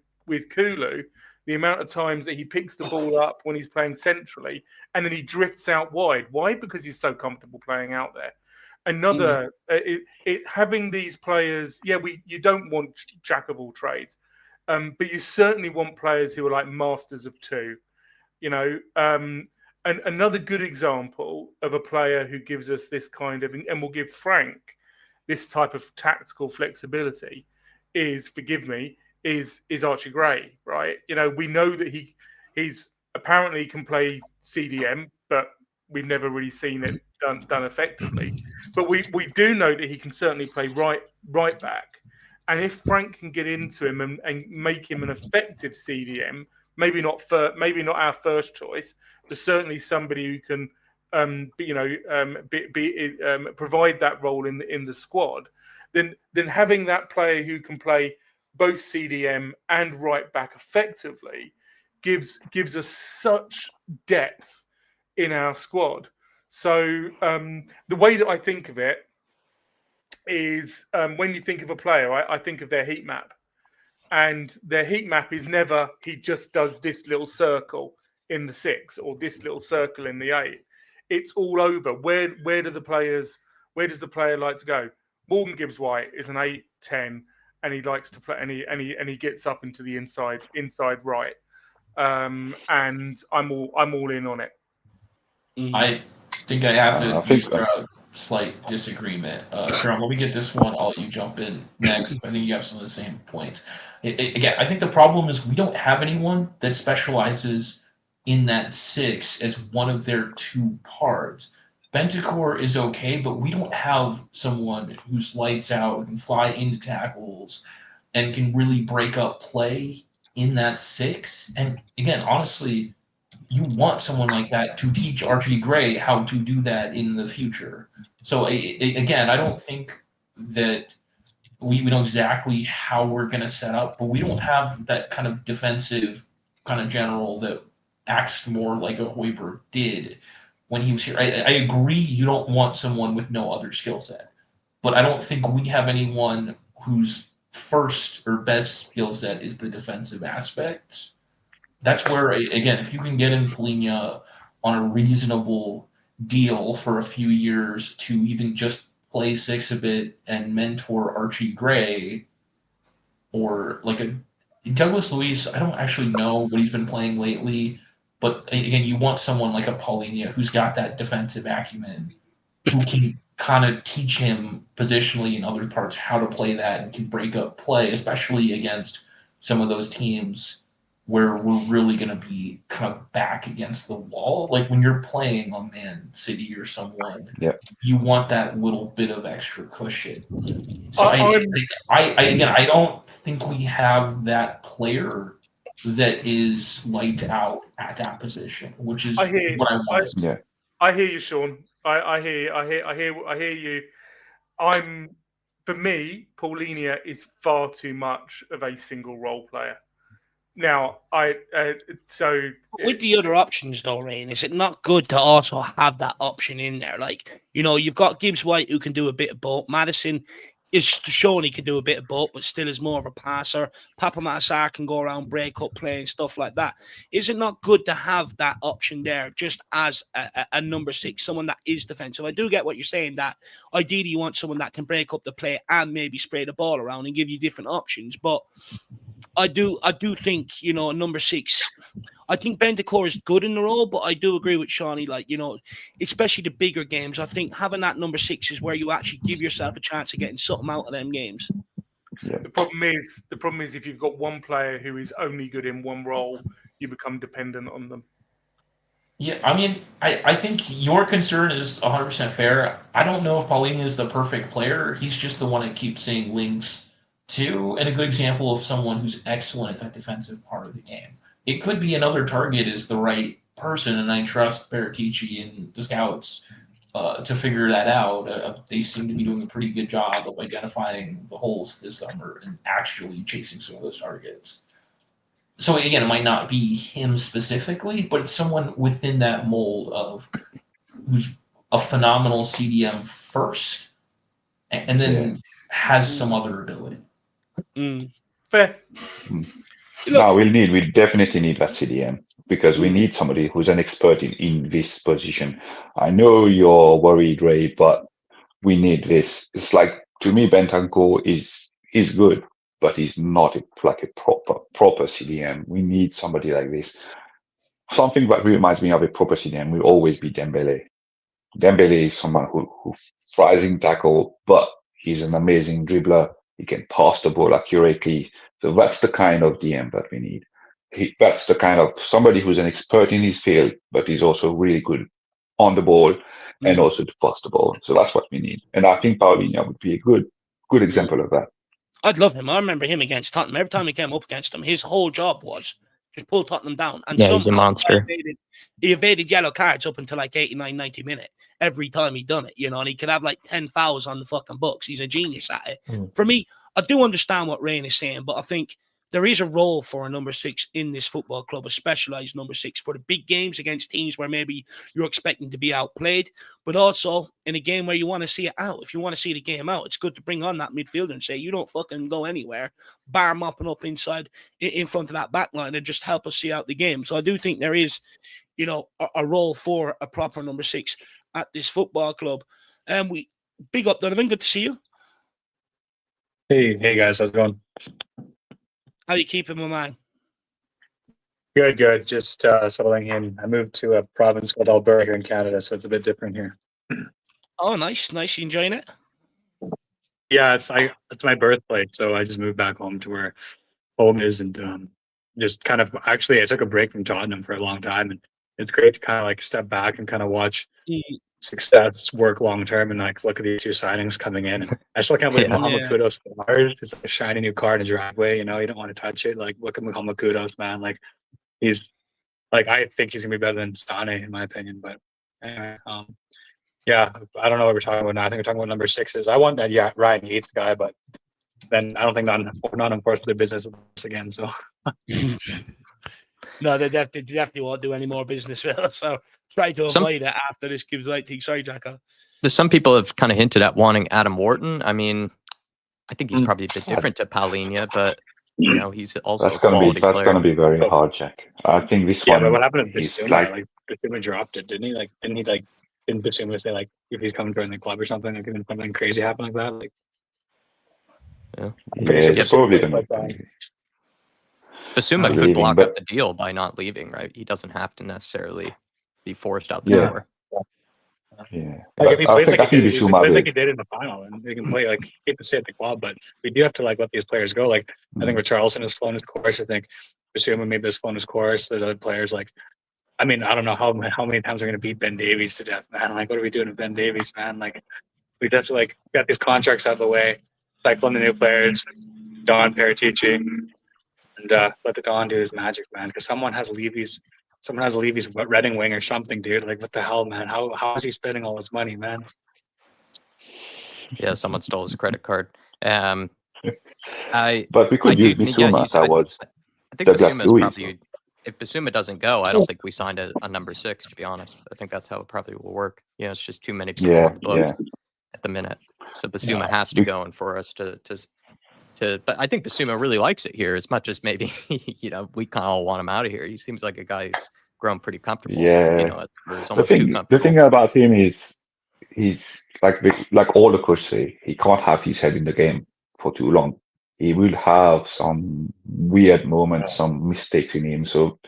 Kulu, the amount of times that he picks the ball up when he's playing centrally and then he drifts out wide. Why? Because he's so comfortable playing out there. Another, having these players, you don't want jack of all trades, but you certainly want players who are like masters of 2. And another good example of a player who gives us this kind of, and will give Frank this type of tactical flexibility is, forgive me, is Archie Gray, right? We know that he's apparently can play CDM, but we've never really seen it done effectively. But we do know that he can certainly play right back. And if Frank can get into him and make him an effective CDM, maybe not our first choice, but certainly somebody who can, provide that role in the squad. Then having that player who can play both CDM and right back effectively gives us such depth in our squad. So the way that I think of it is when you think of a player, I think of their heat map. And their heat map is never he just does this little circle in the 6 or this little circle in the 8. It's all over. Where does the player like to go? Morgan Gibbs-White is an 8-10, and he likes to play, and he gets up into the inside right. And I'm all in on it. I think I have to whisper a slight disagreement. Jerome, let me get this one. I'll let you jump in next. I think you have some of the same points. Again, I think the problem is we don't have anyone that specializes in that 6 as one of their 2 parts. Bentancur is okay, but we don't have someone who's lights out, who can fly into tackles, and can really break up play in that 6. And again, honestly, you want someone like that to teach Archie Gray how to do that in the future. So again, I don't think that we know exactly how we're going to set up, but we don't have that kind of defensive kind of general that acts more like a Hoiberg did when he was here. I agree you don't want someone with no other skill set, but I don't think we have anyone whose first or best skill set is the defensive aspects. That's where, again, if you can get in Polina on a reasonable deal for a few years to even just play 6 a bit and mentor Archie Gray, or like a Douglas Luiz, I don't actually know what he's been playing lately, but again, you want someone like a Polina who's got that defensive acumen, who can kind of teach him positionally in other parts how to play that and can break up play, especially against some of those teams where we're really going to be kind of back against the wall. Like when you're playing on Man City or someone, you want that little bit of extra cushion. So I don't think we have that player that is lights out at that position, which is what I want. I hear you, Sean. I hear you. For me, Paulinia is far too much of a single role player. Now, with the other options, though, Rain, is it not good to also have that option in there? Like, you've got Gibbs-White who can do a bit of both. Madison is showing he can do a bit of both, but still is more of a passer. Papa Massar can go around, break up play and stuff like that. Is it not good to have that option there just as a number 6, someone that is defensive? I do get what you're saying, that ideally you want someone that can break up the play and maybe spray the ball around and give you different options, but I do think, number 6, I think Bentancur is good in the role, but I do agree with Shawnee, especially the bigger games. I think having that number 6 is where you actually give yourself a chance of getting something out of them games. Yeah. The problem is if you've got one player who is only good in one role, you become dependent on them. Yeah, I mean, I think your concern is 100% fair. I don't know if Paulinho is the perfect player. He's just the one that keeps seeing links to, and a good example of someone who's excellent at that defensive part of the game. It could be another target is the right person, and I trust Beratici and the scouts to figure that out. They seem to be doing a pretty good job of identifying the holes this summer and actually chasing some of those targets. So again, it might not be him specifically, but it's someone within that mold of who's a phenomenal CDM first, and then has some other ability. Fair. No, we definitely need that CDM, because we need somebody who's an expert in this position. I know you're worried, Ray, but we need this. It's like, to me, Bentancur is good, but he's not like a proper CDM. We need somebody like this. Something that reminds me of a proper CDM will always be Dembele. Dembele is someone who flies in tackle, but he's an amazing dribbler. He can pass the ball accurately. So that's the kind of DM that we need. That's the kind of somebody who's an expert in his field, but he's also really good on the ball and also to pass the ball. So that's what we need. And I think Paulinho would be a good example of that. I'd love him. I remember him against Tottenham. Every time he came up against him, his whole job was just pull Tottenham down. And he's a monster. He evaded yellow cards up until like 89, 90 minutes every time he done it, and he could have like 10 fouls on the fucking books. He's a genius at it. For me, I do understand what Rain is saying, but I think there is a role for a number 6 in this football club, a specialised number 6 for the big games against teams where maybe you're expecting to be outplayed, but also in a game where you want to see it out. If you want to see the game out, it's good to bring on that midfielder and say, you don't fucking go anywhere, bar mopping up inside in front of that back line and just help us see out the game. So I do think there is, a role for a proper number 6 at this football club. And we big up, Donovan. Good to see you. Hey guys, how's it going? How you keeping, my man? Good. Just settling in. I moved to a province called Alberta here in Canada, so it's a bit different here. Oh, nice. You enjoying it? Yeah, it's my birthplace, so I just moved back home to where home is, and just kind of actually I took a break from Tottenham for a long time, and it's great to kind of like step back and kind of watch success work long term and like look at these 2 signings coming in. And I still can't believe Muhammad Kudus card. It's like a shiny new car in the driveway. You don't want to touch it. Like, look at Muhammad Kudus, man. Like, he's like, I think he's gonna be better than Stane in my opinion. But anyway, yeah, I don't know what we're talking about now. I think we're talking about number 6s. I want that Ryan Yates guy, but then I don't think not unfortunately business with us again. So no, they definitely won't do any more business with us. So try to avoid it after this Gibbs-White thing. Sorry, Jacko. Some people have kind of hinted at wanting Adam Wharton. I mean, I think he's probably a bit different to Paulinho, but he's also that's gonna be very hard, Jack. I think this one. But what happened to is Bissouma? Like Bissouma dropped it, didn't he? Like, didn't Bissouma say like if he's coming to join the club or something, like if something crazy happened like that? Like, it's probably gonna. Bissouma could block up the deal by not leaving, right? He doesn't have to necessarily be forced out the door. Yeah, like if he plays like he did in the final, and they can play like keep to stay at the club, but we do have to like let these players go. Like I think Richarlison has flown his course. I think Bissouma maybe has flown his course. There's other players like, I mean, I don't know how many times we're gonna beat Ben Davies to death, man. Like, what are we doing with Ben Davies, man? Like, we have to like get these contracts out of the way, cycle in the new players, Don Paratici, and let the Don do his magic, man. Because someone has Levy's Reading wing or something, dude. Like, what the hell, man? How is he spending all his money, man? Yeah, someone stole his credit card. But we could use Bissouma. I think Bissouma is probably. If Bissouma doesn't go, I don't think we signed a number 6. To be honest, I think that's how it probably will work. It's just too many people on the books at the minute. So Bissouma has to go, and for us to. But I think Bissouma really likes it here as much as maybe we kind of all want him out of here. He seems like a guy who's grown pretty comfortable. The thing about him is he's like all the coaches say, he can't have his head in the game for too long. He will have some weird moments, some mistakes in him. So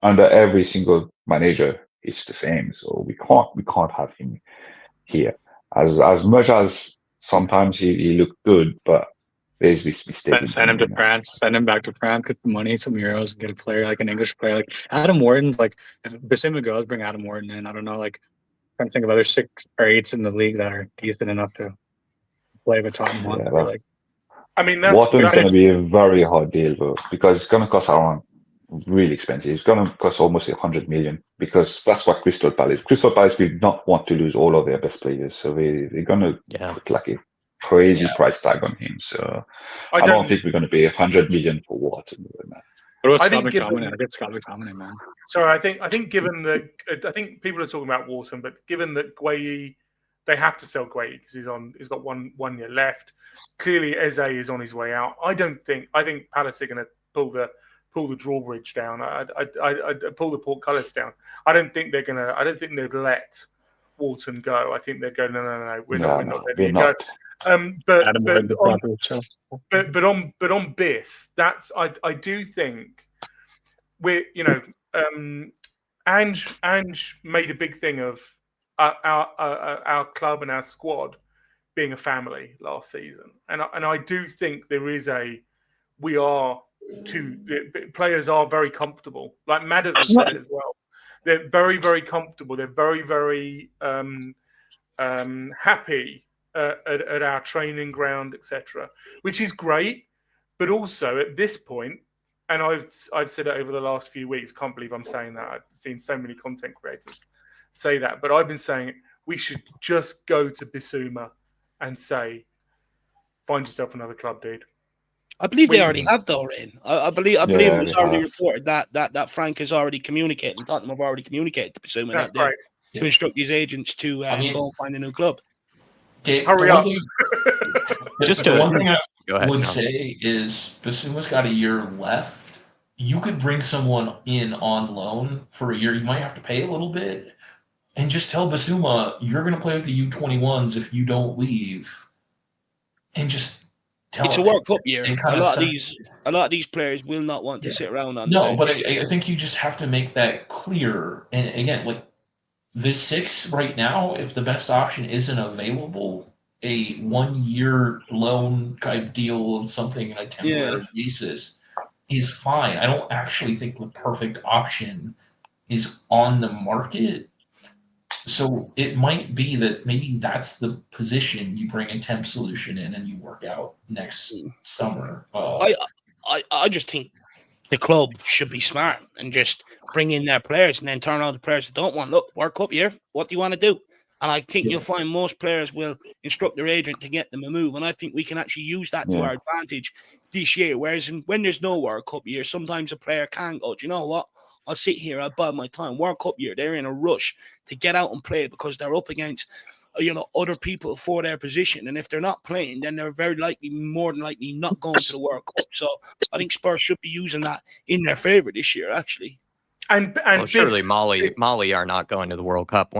under every single manager, it's the same. So we can't have him here. As much as sometimes he looked good, but there's this mistake. Send him to France. Send him back to France. Get the money, some euros, and get a player like an English player like Adam Wharton's. Like if Bissouma goes, bring Adam Wharton in. I don't know. Like I'm trying to think of other 6 or 8s in the league that are decent enough to play with Tottenham. I mean, Wharton's going to be a very hard deal though, because it's going to cost around really expensive. It's going to cost almost 100 million because that's what Crystal Palace will not want to lose all of their best players, so they're going to put like a crazy price tag on him. So I don't think we're going to pay 100 million for Wharton. What about Scott McTominay? I get Scott McTominay, man. Sorry, I think given that I think people are talking about Wharton, but given that Gueye, they have to sell Gueye because he's got one year left. Clearly, Eze is on his way out. I think Palace are going to pull the drawbridge down. I pull the portcullis down. I don't think they'd let Wharton go. I think they're going, no, we're not letting him go. But on Biss, that's I do think we're Ange made a big thing of our club and our squad being a family last season, and I do think there is players are very comfortable. Like Madders has said it as well. They're very, very comfortable. They're very, very happy at our training ground, etc., which is great. But also at this point, and I've said it over the last few weeks. Can't believe I'm saying that. I've seen so many content creators say that, but I've been saying it. We should just go to Bissouma and say, find yourself another club, dude. I believe they Well, already have though, Rain. I believe it Yeah, was they already have. reported that Frank has already communicated, and Tottenham have already communicated to Basuma That's that they're right. to instruct his agents to I mean, go and find a new club. Dave, Hurry the one up. thing, Just the to- one thing I Go ahead, would Tom. say is Basuma's got a year left. You could bring someone in on loan for a year. You might have to pay a little bit, and just tell Basuma you're going to play with the U21s if you don't leave, and just tell It's a him World Cup year. and A kind of lot of these players will not want to sit around on the no, bench. but I think you just have to make that clear. And again, like the 6 right now, if the best option isn't available, a 1-year loan type deal of something on a temporary basis is fine. I don't actually think the perfect option is on the market. So it might be that maybe that's the position you bring a temp solution in and you work out next summer. I just think the club should be smart and just bring in their players and then turn on the players that don't want. Look, World Cup year, what do you want to do? And I think you'll find most players will instruct their agent to get them a move. And I think we can actually use that to our advantage this year. Whereas when there's no World Cup year, sometimes a player can go, do you know what? I'll sit here, I'll bide my time. World Cup year, they're in a rush to get out and play because they're up against other people for their position. And if they're not playing, then they're more than likely not going to the World Cup. So I think Spurs should be using that in their favour this year, actually. And Well, surely Mali are not going to the World Cup.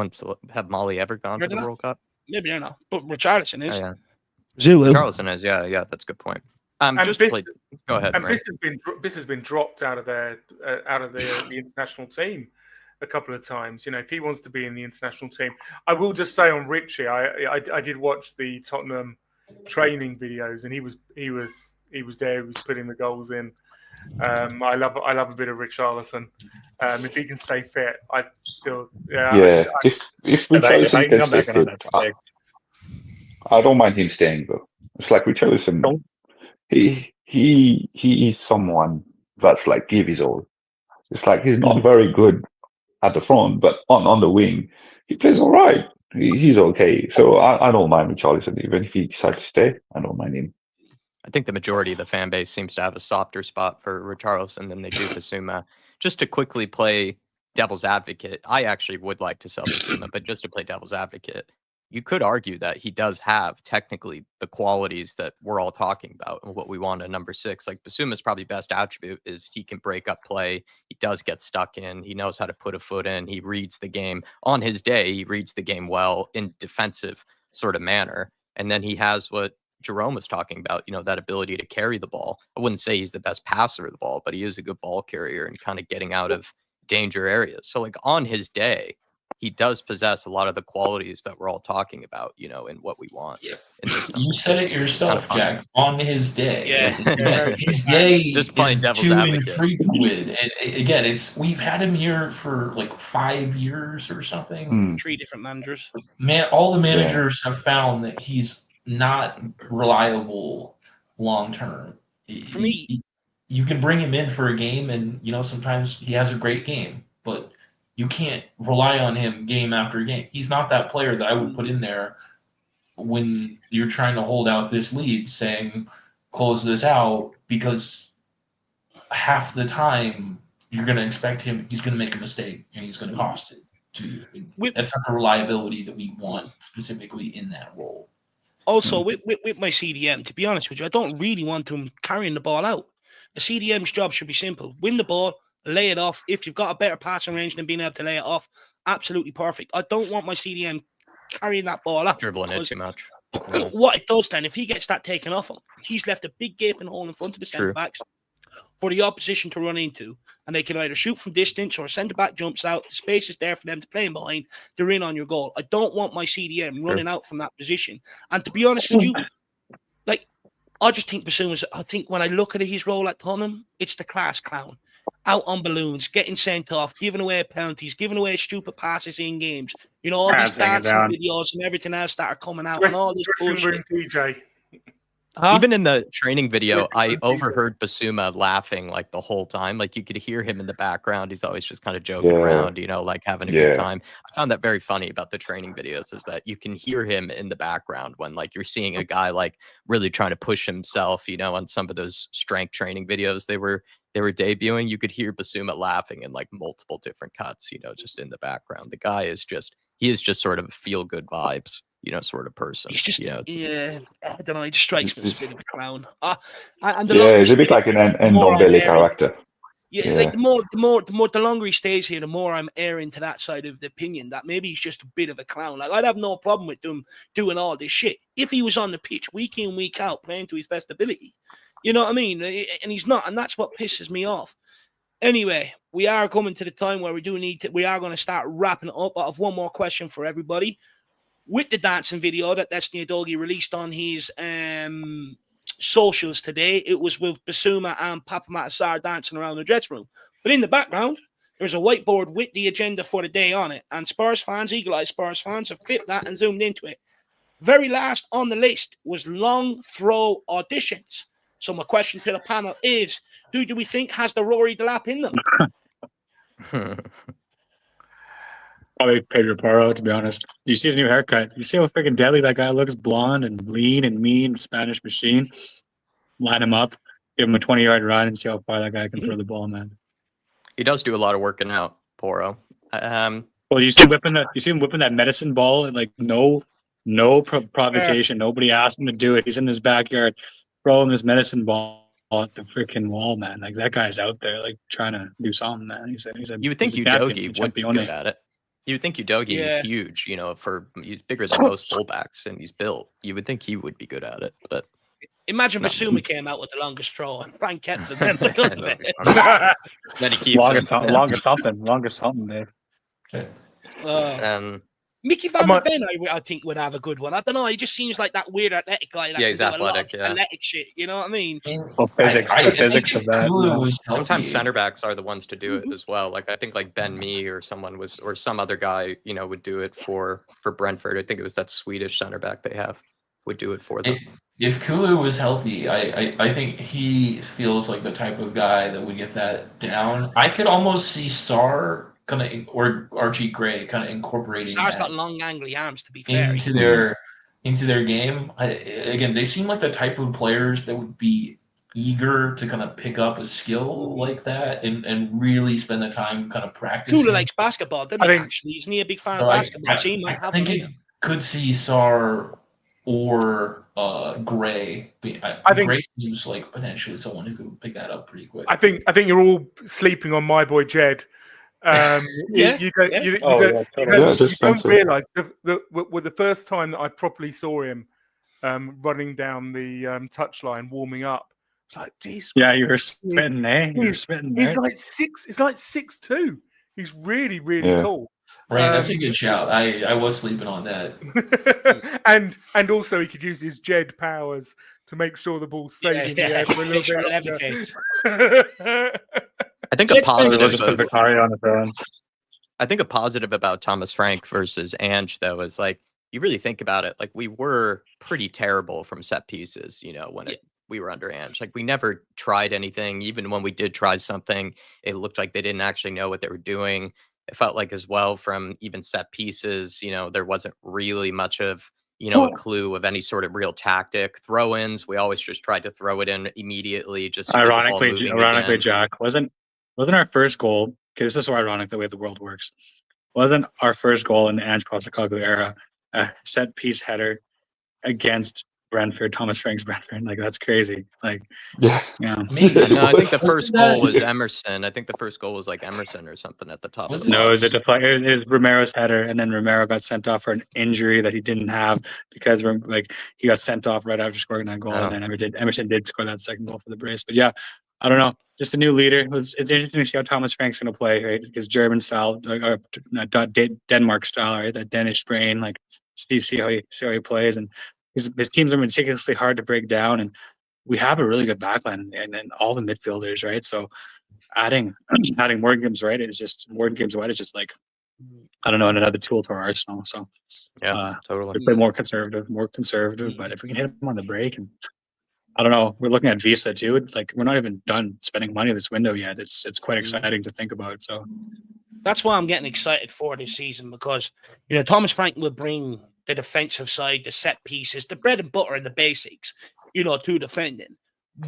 Have Mali ever gone to the World Cup? Maybe they're not, but Richarlison is. Oh, yeah. Zulu. Charleston is, yeah, that's a good point. And Go ahead. And Biss has been dropped out of the international team a couple of times. If he wants to be in the international team, I will just say on Richie, I did watch the Tottenham training videos, and he was there. He was putting the goals in. I love a bit of Richarlison. If he can stay fit, I still If Richarlison can stay fit, I don't mind him staying though. It's like Richarlison. He is someone that's like give his all. It's like he's not very good at the front, but on the wing, he plays all right. He's okay. So I don't mind Richarlison. Even if he decides to stay, I don't mind him. I think the majority of the fan base seems to have a softer spot for Richarlison than they do Basuma. Just to quickly play devil's advocate, I actually would like to sell Basuma, but just to play devil's advocate, you could argue that he does have technically the qualities that we're all talking about and what we want in number 6. Like Basuma's probably best attribute is he can break up play. He does get stuck in. He knows how to put a foot in. He reads the game. On his day, he reads the game well in defensive sort of manner. And then he has what Jerome was talking about, that ability to carry the ball. I wouldn't say he's the best passer of the ball, but he is a good ball carrier and kind of getting out of danger areas. So like on his day, he does possess a lot of the qualities that we're all talking about, and what we want. Yeah. In this You said it yourself, Jack. On his day, his Yeah. day Just playing is devil's too advocate. infrequent. And again, we've had him here for like 5 years or something. 3 different managers. All the managers have found that he's not reliable long term. For me, you can bring him in for a game, and sometimes he has a great game, but you can't rely on him game after game. He's not that player that I would put in there when you're trying to hold out this lead, saying close this out, because half the time you're going to expect him. He's going to make a mistake, and he's going to cost it to you. That's not the reliability that we want specifically in that role. Also, with my CDM, to be honest with you, I don't really want him carrying the ball out. The CDM's job should be simple. Win the ball, lay it off. If you've got a better passing range than being able to lay it off, absolutely perfect. I don't want my CDM carrying that ball out. Dribbling it too much. What it does then, if he gets that taken off him, he's left a big gaping hole in front of the centre-backs for the opposition to run into, and they can either shoot from distance or centre-back jumps out. The space is there for them to play in behind. They're in on your goal. I don't want my CDM running out from that position. And to be honest with you, I just think I think when I look at his role at Tottenham, it's the class clown. Out on balloons, getting sent off, giving away penalties, giving away stupid passes in games. All these dancing videos and everything else that are coming out and all this bullshit. DJ. Huh? Even in the training video, Yeah, I season. overheard Basuma laughing like the whole time. Like you could hear him in the background. He's always just kind of joking around, you know, like having a good time. I found that very funny about the training videos is that you can hear him in the background when like you're seeing a guy like really trying to push himself, you know, on some of those strength training videos they were debuting. You could hear Basuma laughing in like multiple different cuts, you know, just in the background. The guy is just sort of feel good vibes, you know, sort of person. He's just, you know, yeah, I don't know. He just strikes me as a bit of a clown. And the Yeah, longer it's a bit he like stays, an the more I'm Ndombele airing. character. Yeah, Yeah. like the longer he stays here, the more I'm airing to that side of the opinion that maybe he's just a bit of a clown. Like I'd have no problem with him doing all this shit if he was on the pitch week in, week out, playing to his best ability. You know what I mean? And he's not, and that's what pisses me off. Anyway, we are coming to the time where we are going to start wrapping it up. I have one more question for everybody. With the dancing video that Destiny Adogi released on his socials today, it was with Basuma and Papa Matasar dancing around the dressing room. But in the background, there's a whiteboard with the agenda for the day on it. And Spurs fans, eagle-eyed Spurs fans, have flipped that and zoomed into it. Very last on the list was long throw auditions. So my question to the panel is, who do we think has the Rory Delap in them? Probably Pedro Porro, to be honest. You see his new haircut. You see how freaking deadly that guy looks, blonde and lean and mean, Spanish machine. Line him up, give him a 20-yard run, and see how far that guy can throw the ball, man. He does do a lot of working out, Poro. Well, you see him whipping that medicine ball, and like no provocation. Nobody asked him to do it. He's in his backyard throwing this medicine ball at the freaking wall, man. Like that guy's out there, like trying to do something, man. You would think Udogie would be good at it. You would think Udogie is huge, you know, he's bigger than most fullbacks and he's built. You would think he would be good at it, but imagine Basuma came out with the longest throw and Frank kept the then then he keeps longest something, Dave. Mickey Van der Ven, I think, would have a good one. I don't know. He just seems like that weird athletic guy. That he's athletic. Athletic shit. You know what I mean? Well, physics of that. Sometimes center backs are the ones to do it as well. Like I think like Ben Mee or or some other guy, you know, would do it for Brentford. I think it was that Swedish center back they have would do it for them. If Kulu was healthy, I think he feels like the type of guy that would get that down. I could almost see Sarr or Archie Gray kind of incorporating Sarr's got long angly arms, to be fair, into their game. Again, they seem like the type of players that would be eager to kind of pick up a skill like that and really spend the time kind of practicing. Kulu likes basketball, doesn't he? Actually, isn't he a big fan of basketball? I think it could see Sarr or Gray. I think Gray seems like potentially someone who could pick that up pretty quick. I think you're all sleeping on my boy Jed. You don't realize the first time that I properly saw him running down the touchline, warming up. It's like, geez, you were spitting, eh? He's like 6'2". He's really tall. Right, that's a good shout. I was sleeping on that. and also he could use his Jed powers to make sure the ball stayed in the air for a little bit. I think a positive about Thomas Frank versus Ange, though, is like you really think about it. Like we were pretty terrible from set pieces, you know, when we were under Ange. Like we never tried anything. Even when we did try something, it looked like they didn't actually know what they were doing. It felt like as well from even set pieces, you know, there wasn't really much of, you know, a clue of any sort of real tactic. Throw-ins, we always just tried to throw it in immediately. Just ironically, Jack, wasn't our first goal, okay, this is so ironic the way the world works, wasn't our first goal in the Ange Postecoglou era a set piece header against Brentford, Thomas Frank's Brentford? Like that's crazy. Like maybe. No, I think the first goal was Emerson. I think the first goal was like Emerson or something at the top. It was Romero's header, and then Romero got sent off for an injury that he didn't have because like he got sent off right after scoring that goal, and then Emerson did score that second goal for the brace. But yeah, I don't know. Just a new leader. It's interesting to see how Thomas Frank's going to play, right? Because German style, Denmark style, right? That Danish brain, like see how he plays, and his teams are meticulously hard to break down, and we have a really good backline and all the midfielders, right? So adding Morgan Gibbs-White is just like, I don't know, another tool to our arsenal. So totally. We play more conservative, but if we can hit him on the break and I don't know. We're looking at Visa too. Like we're not even done spending money this window yet. It's quite exciting to think about. So that's why I'm getting excited for this season, because Thomas Frank will bring the defensive side, the set pieces, the bread and butter and the basics, to defending.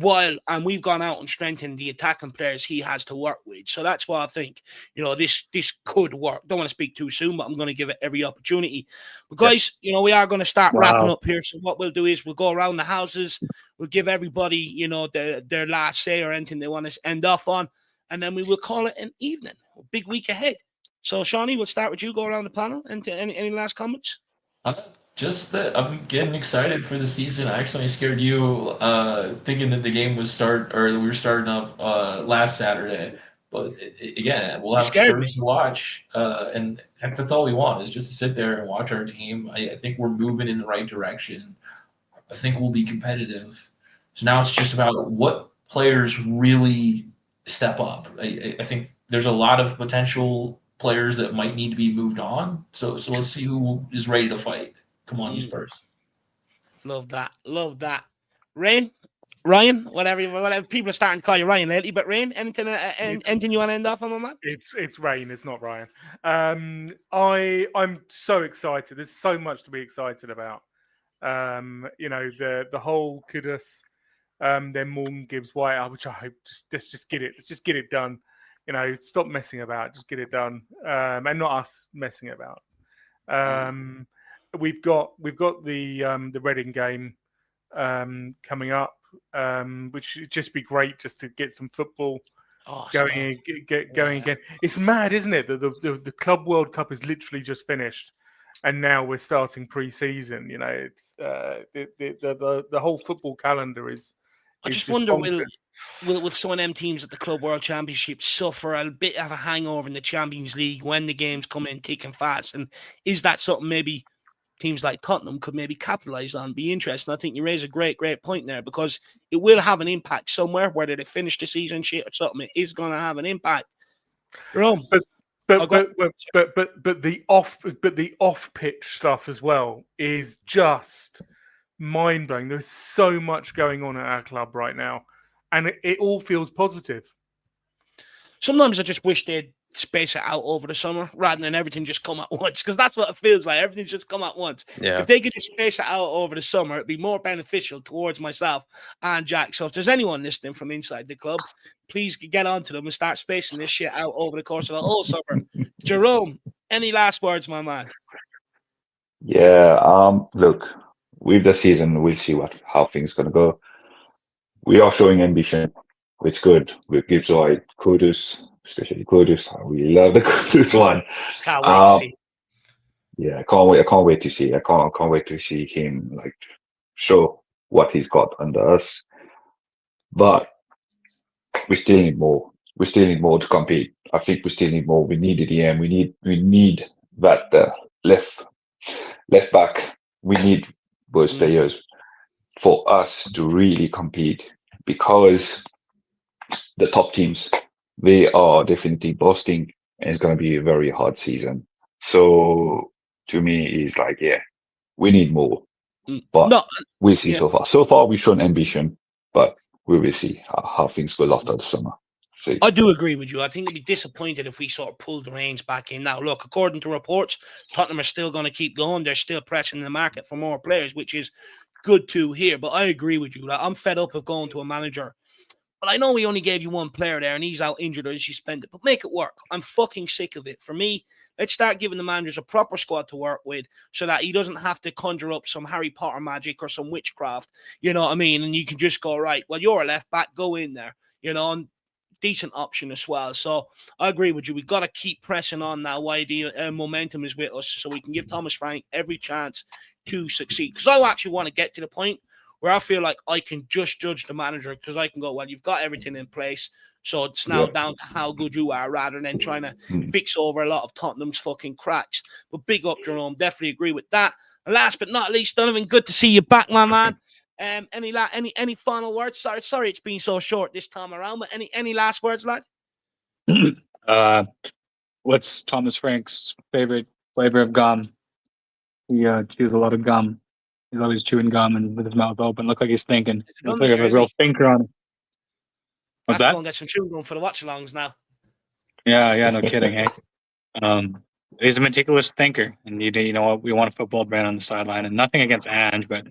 And we've gone out and strengthened the attacking players he has to work with. So that's why I think, this could work. Don't want to speak too soon, but I'm going to give it every opportunity. But guys, we are going to start wrapping up here. So what we'll do is we'll go around the houses. We'll give everybody, their last say or anything they want to end off on. And then we will call it an evening. Big week ahead. So, Shawnee, we'll start with you. Go around the panel. And any last comments? Just that I'm getting excited for the season. I actually scared you thinking that the game would start, or that we were starting up last Saturday. But again, we'll have Spurs to watch, and that's all we want is just to sit there and watch our team. I think we're moving in the right direction. I think we'll be competitive. So now it's just about what players really step up. I think there's a lot of potential players that might need to be moved on. So let's see who is ready to fight. Come on, you Spurs. Love that. Ryan, whatever. People are starting to call you Ryan lately, but Rain, anything you want to end off on, my man? It's Rain. It's not Ryan. I'm so excited. There's so much to be excited about. The whole Kudus, then Morgan Gibbs-White, which I hope let's just get it. Let's just get it done. Stop messing about. Just get it done. And not us messing about. We've got the Reading game coming up, which would just be great just to get some football going again. It's mad, isn't it? The Club World Cup is literally just finished, and now we're starting pre-season. It's the whole football calendar is. I just wonder, will some of them teams at the Club World Championship suffer a bit of a hangover in the Champions League when the games come in thick and fast? And is that something maybe teams like Tottenham could maybe capitalize on? Be interesting. I think you raise a great point there, because it will have an impact somewhere, whether they finish the season shit or something. It is going to have an impact. Jerome, but the off pitch stuff as well is just mind blowing. There's so much going on at our club right now, and it all feels positive. Sometimes I just wish they'd space it out over the summer rather than everything just come at once, because that's what it feels like. Everything just come at once. Yeah. If they could just space it out over the summer, it'd be more beneficial towards myself and Jack. So if there's anyone listening from inside the club, please get on to them and start spacing this shit out over the course of the whole summer. Jerome, any last words, my man? Yeah. Look, with the season, we'll see how things gonna go. We are showing ambition, which is good. With Gibbs-White, Kudus, especially Kudus. We love the Kudus one. Can't wait to see. Yeah, I can't wait to see. I can't wait to see him show what he's got under us. But we still need more. We still need more to compete. I think we still need more. We need the DM. We need that left back. We need those players for us to really compete, because the top teams, they are definitely busting, and it's going to be a very hard season. So to me, it's we need more, but we'll see. So far we've shown ambition, but we will see how things go after the summer. See. I do agree with you. I think it'd be disappointed if we sort of pulled the reins back in now. Look, according to reports, Tottenham are still going to keep going. They're still pressing the market for more players, which is good to hear. But I agree with you. I'm fed up of going to a manager. But I know we only gave you one player there and he's out injured or is suspended. But make it work. I'm fucking sick of it. For me, let's start giving the managers a proper squad to work with so that he doesn't have to conjure up some Harry Potter magic or some witchcraft. You know what I mean? And you can just go, right, well, you're a left back, go in there. And decent option as well. So I agree with you. We've got to keep pressing on now while the momentum is with us, so we can give Thomas Frank every chance to succeed. Because I actually want to get to the point where I feel like I can just judge the manager, because I can go, well, you've got everything in place, so it's now down to how good you are, rather than trying to fix over a lot of Tottenham's fucking cracks. But big up, Jerome. Definitely agree with that. And last but not least, Donovan, good to see you back, my man. Any final words? Sorry, it's been so short this time around. But any last words, lad? What's Thomas Frank's favorite flavor of gum? He chews a lot of gum. He's always chewing gum and with his mouth open. Look like he's thinking. It's Looks done like there, a is real he? thinker on it. I What's have to go that? and get some chewing gum for the watch-alongs now. Yeah, no kidding. Hey, he's a meticulous thinker, and you know what? We want a football brand on the sideline, and nothing against Ange, but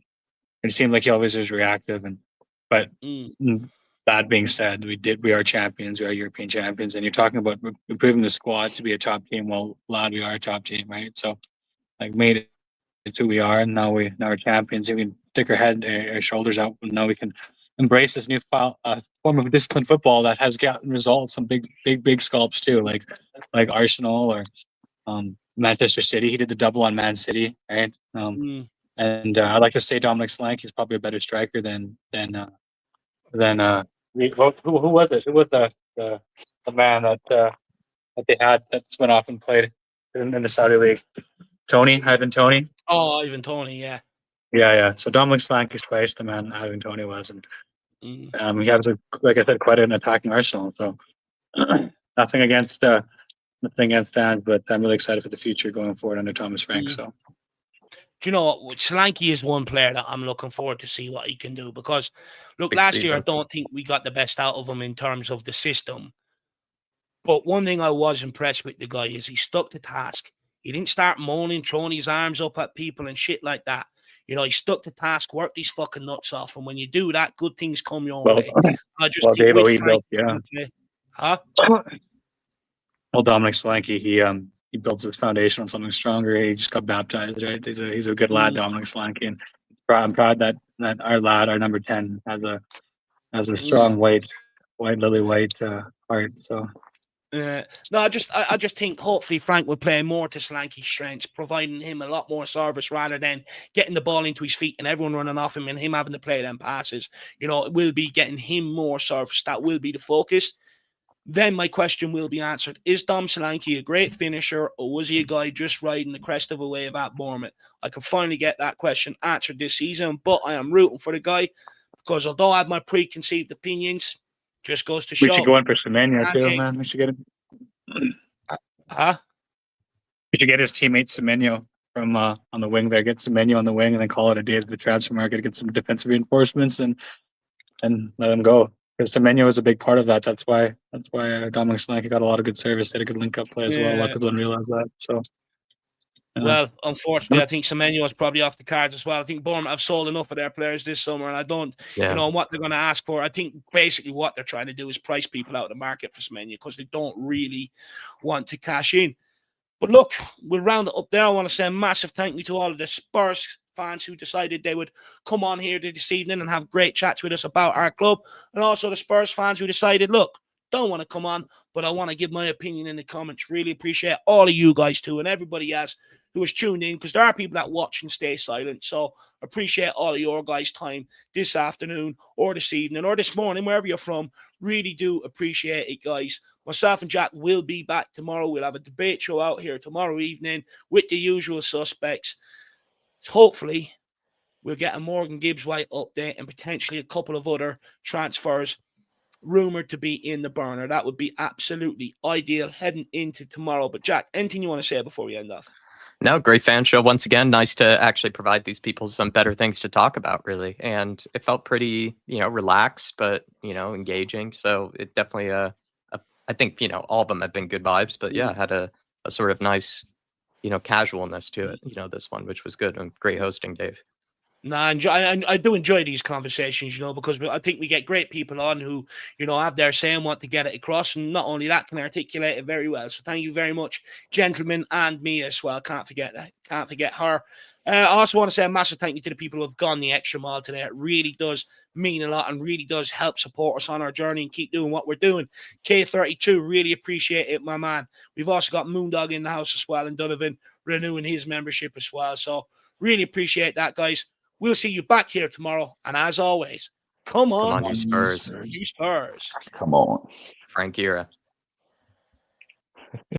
it seemed like he always was reactive. But that being said, we are champions. We are European champions, and you're talking about improving the squad to be a top team. Well, lad, we are a top team, right? So, like, made it. It's who we are, and now we're champions. We can stick our shoulders out, and now we can embrace this new form of disciplined football that has gotten results. Some big scalps too, like Arsenal or Manchester City. He did the double on Man City, right? And I'd like to say Dominic Solanke is probably a better striker than who was it? Who was the man that they had that went off and played in the Saudi league? Ivan Toney. Oh, Ivan Toney, yeah. Yeah. So Dominic Solanke is twice the man Ivan Toney was, and he has, like I said, quite an attacking arsenal. So nothing against Dan, but I'm really excited for the future going forward under Thomas Frank. So. Do you know what? Solanke is one player that I'm looking forward to see what he can do, because, look, Big last year I season. don't think we got the best out of him in terms of the system. But one thing I was impressed with the guy is he stuck to task. He didn't start moaning, throwing his arms up at people and shit like that. You know, he stuck to task, worked these fucking nuts off, and when you do that, good things come your way. I just think Dave, with Frank, Well, Dominic Solanke, he builds his foundation on something stronger. He just got baptized, right? He's a good lad, Dominic Solanke, and I'm proud that our lad, our number 10, has a strong white lily white heart. So. No, I just think hopefully Frank will play more to Solanke's strengths, providing him a lot more service rather than getting the ball into his feet and everyone running off him and him having to play them passes. You know, it will be getting him more service. That will be the focus. Then my question will be answered. Is Dom Solanke a great finisher, or was he a guy just riding the crest of a wave at Bournemouth? I can finally get that question answered this season, but I am rooting for the guy because although I have my preconceived opinions, just goes to show. We should go in for Semenyo too, man. We should get him. We should get his teammate Semenyo from on the wing there. Get Semenyo on the wing and then call it a day at the transfer market. Get some defensive reinforcements and let him go. Because Semenyo is a big part of that. That's why Dominic Solanke got a lot of good service. They had a good link-up play as well. A lot of people didn't realize that. So. Well, unfortunately, I think Semenyo is probably off the cards as well. I think Bournemouth have sold enough of their players this summer, and I don't, what they're going to ask for. I think basically what they're trying to do is price people out of the market for Semenyo because they don't really want to cash in. But look, we'll round it up there. I want to say a massive thank you to all of the Spurs fans who decided they would come on here this evening and have great chats with us about our club, and also the Spurs fans who decided, look, don't want to come on, but I want to give my opinion in the comments. Really appreciate all of you guys too, and everybody else who has tuned in, because there are people that watch and stay silent. So appreciate all of your guys' time this afternoon or this evening or this morning, wherever you're from. Really do appreciate it, guys. Myself and Jack will be back tomorrow. We'll have a debate show out here tomorrow evening with the usual suspects. Hopefully, we'll get a Morgan Gibbs-White update and potentially a couple of other transfers rumored to be in the burner. That would be absolutely ideal heading into tomorrow. But Jack, anything you want to say before we end off? No, great fan show once again. Nice to actually provide these people some better things to talk about, really. And it felt pretty, relaxed, but, engaging. So it definitely, I think, all of them have been good vibes, but yeah, had a sort of nice, casualness to it, this one, which was good. And great hosting, Dave. No, I do enjoy these conversations, because I think we get great people on who, have their say and want to get it across. And not only that, can articulate it very well. So thank you very much, gentlemen, and me as well. Can't forget that. Can't forget her. I also want to say a massive thank you to the people who have gone the extra mile today. It really does mean a lot and really does help support us on our journey and keep doing what we're doing. K32, really appreciate it, my man. We've also got Moondog in the house as well, and Donovan renewing his membership as well. So really appreciate that, guys. We'll see you back here tomorrow. And as always, come on you Spurs. You Spurs. Come on. Frank Era.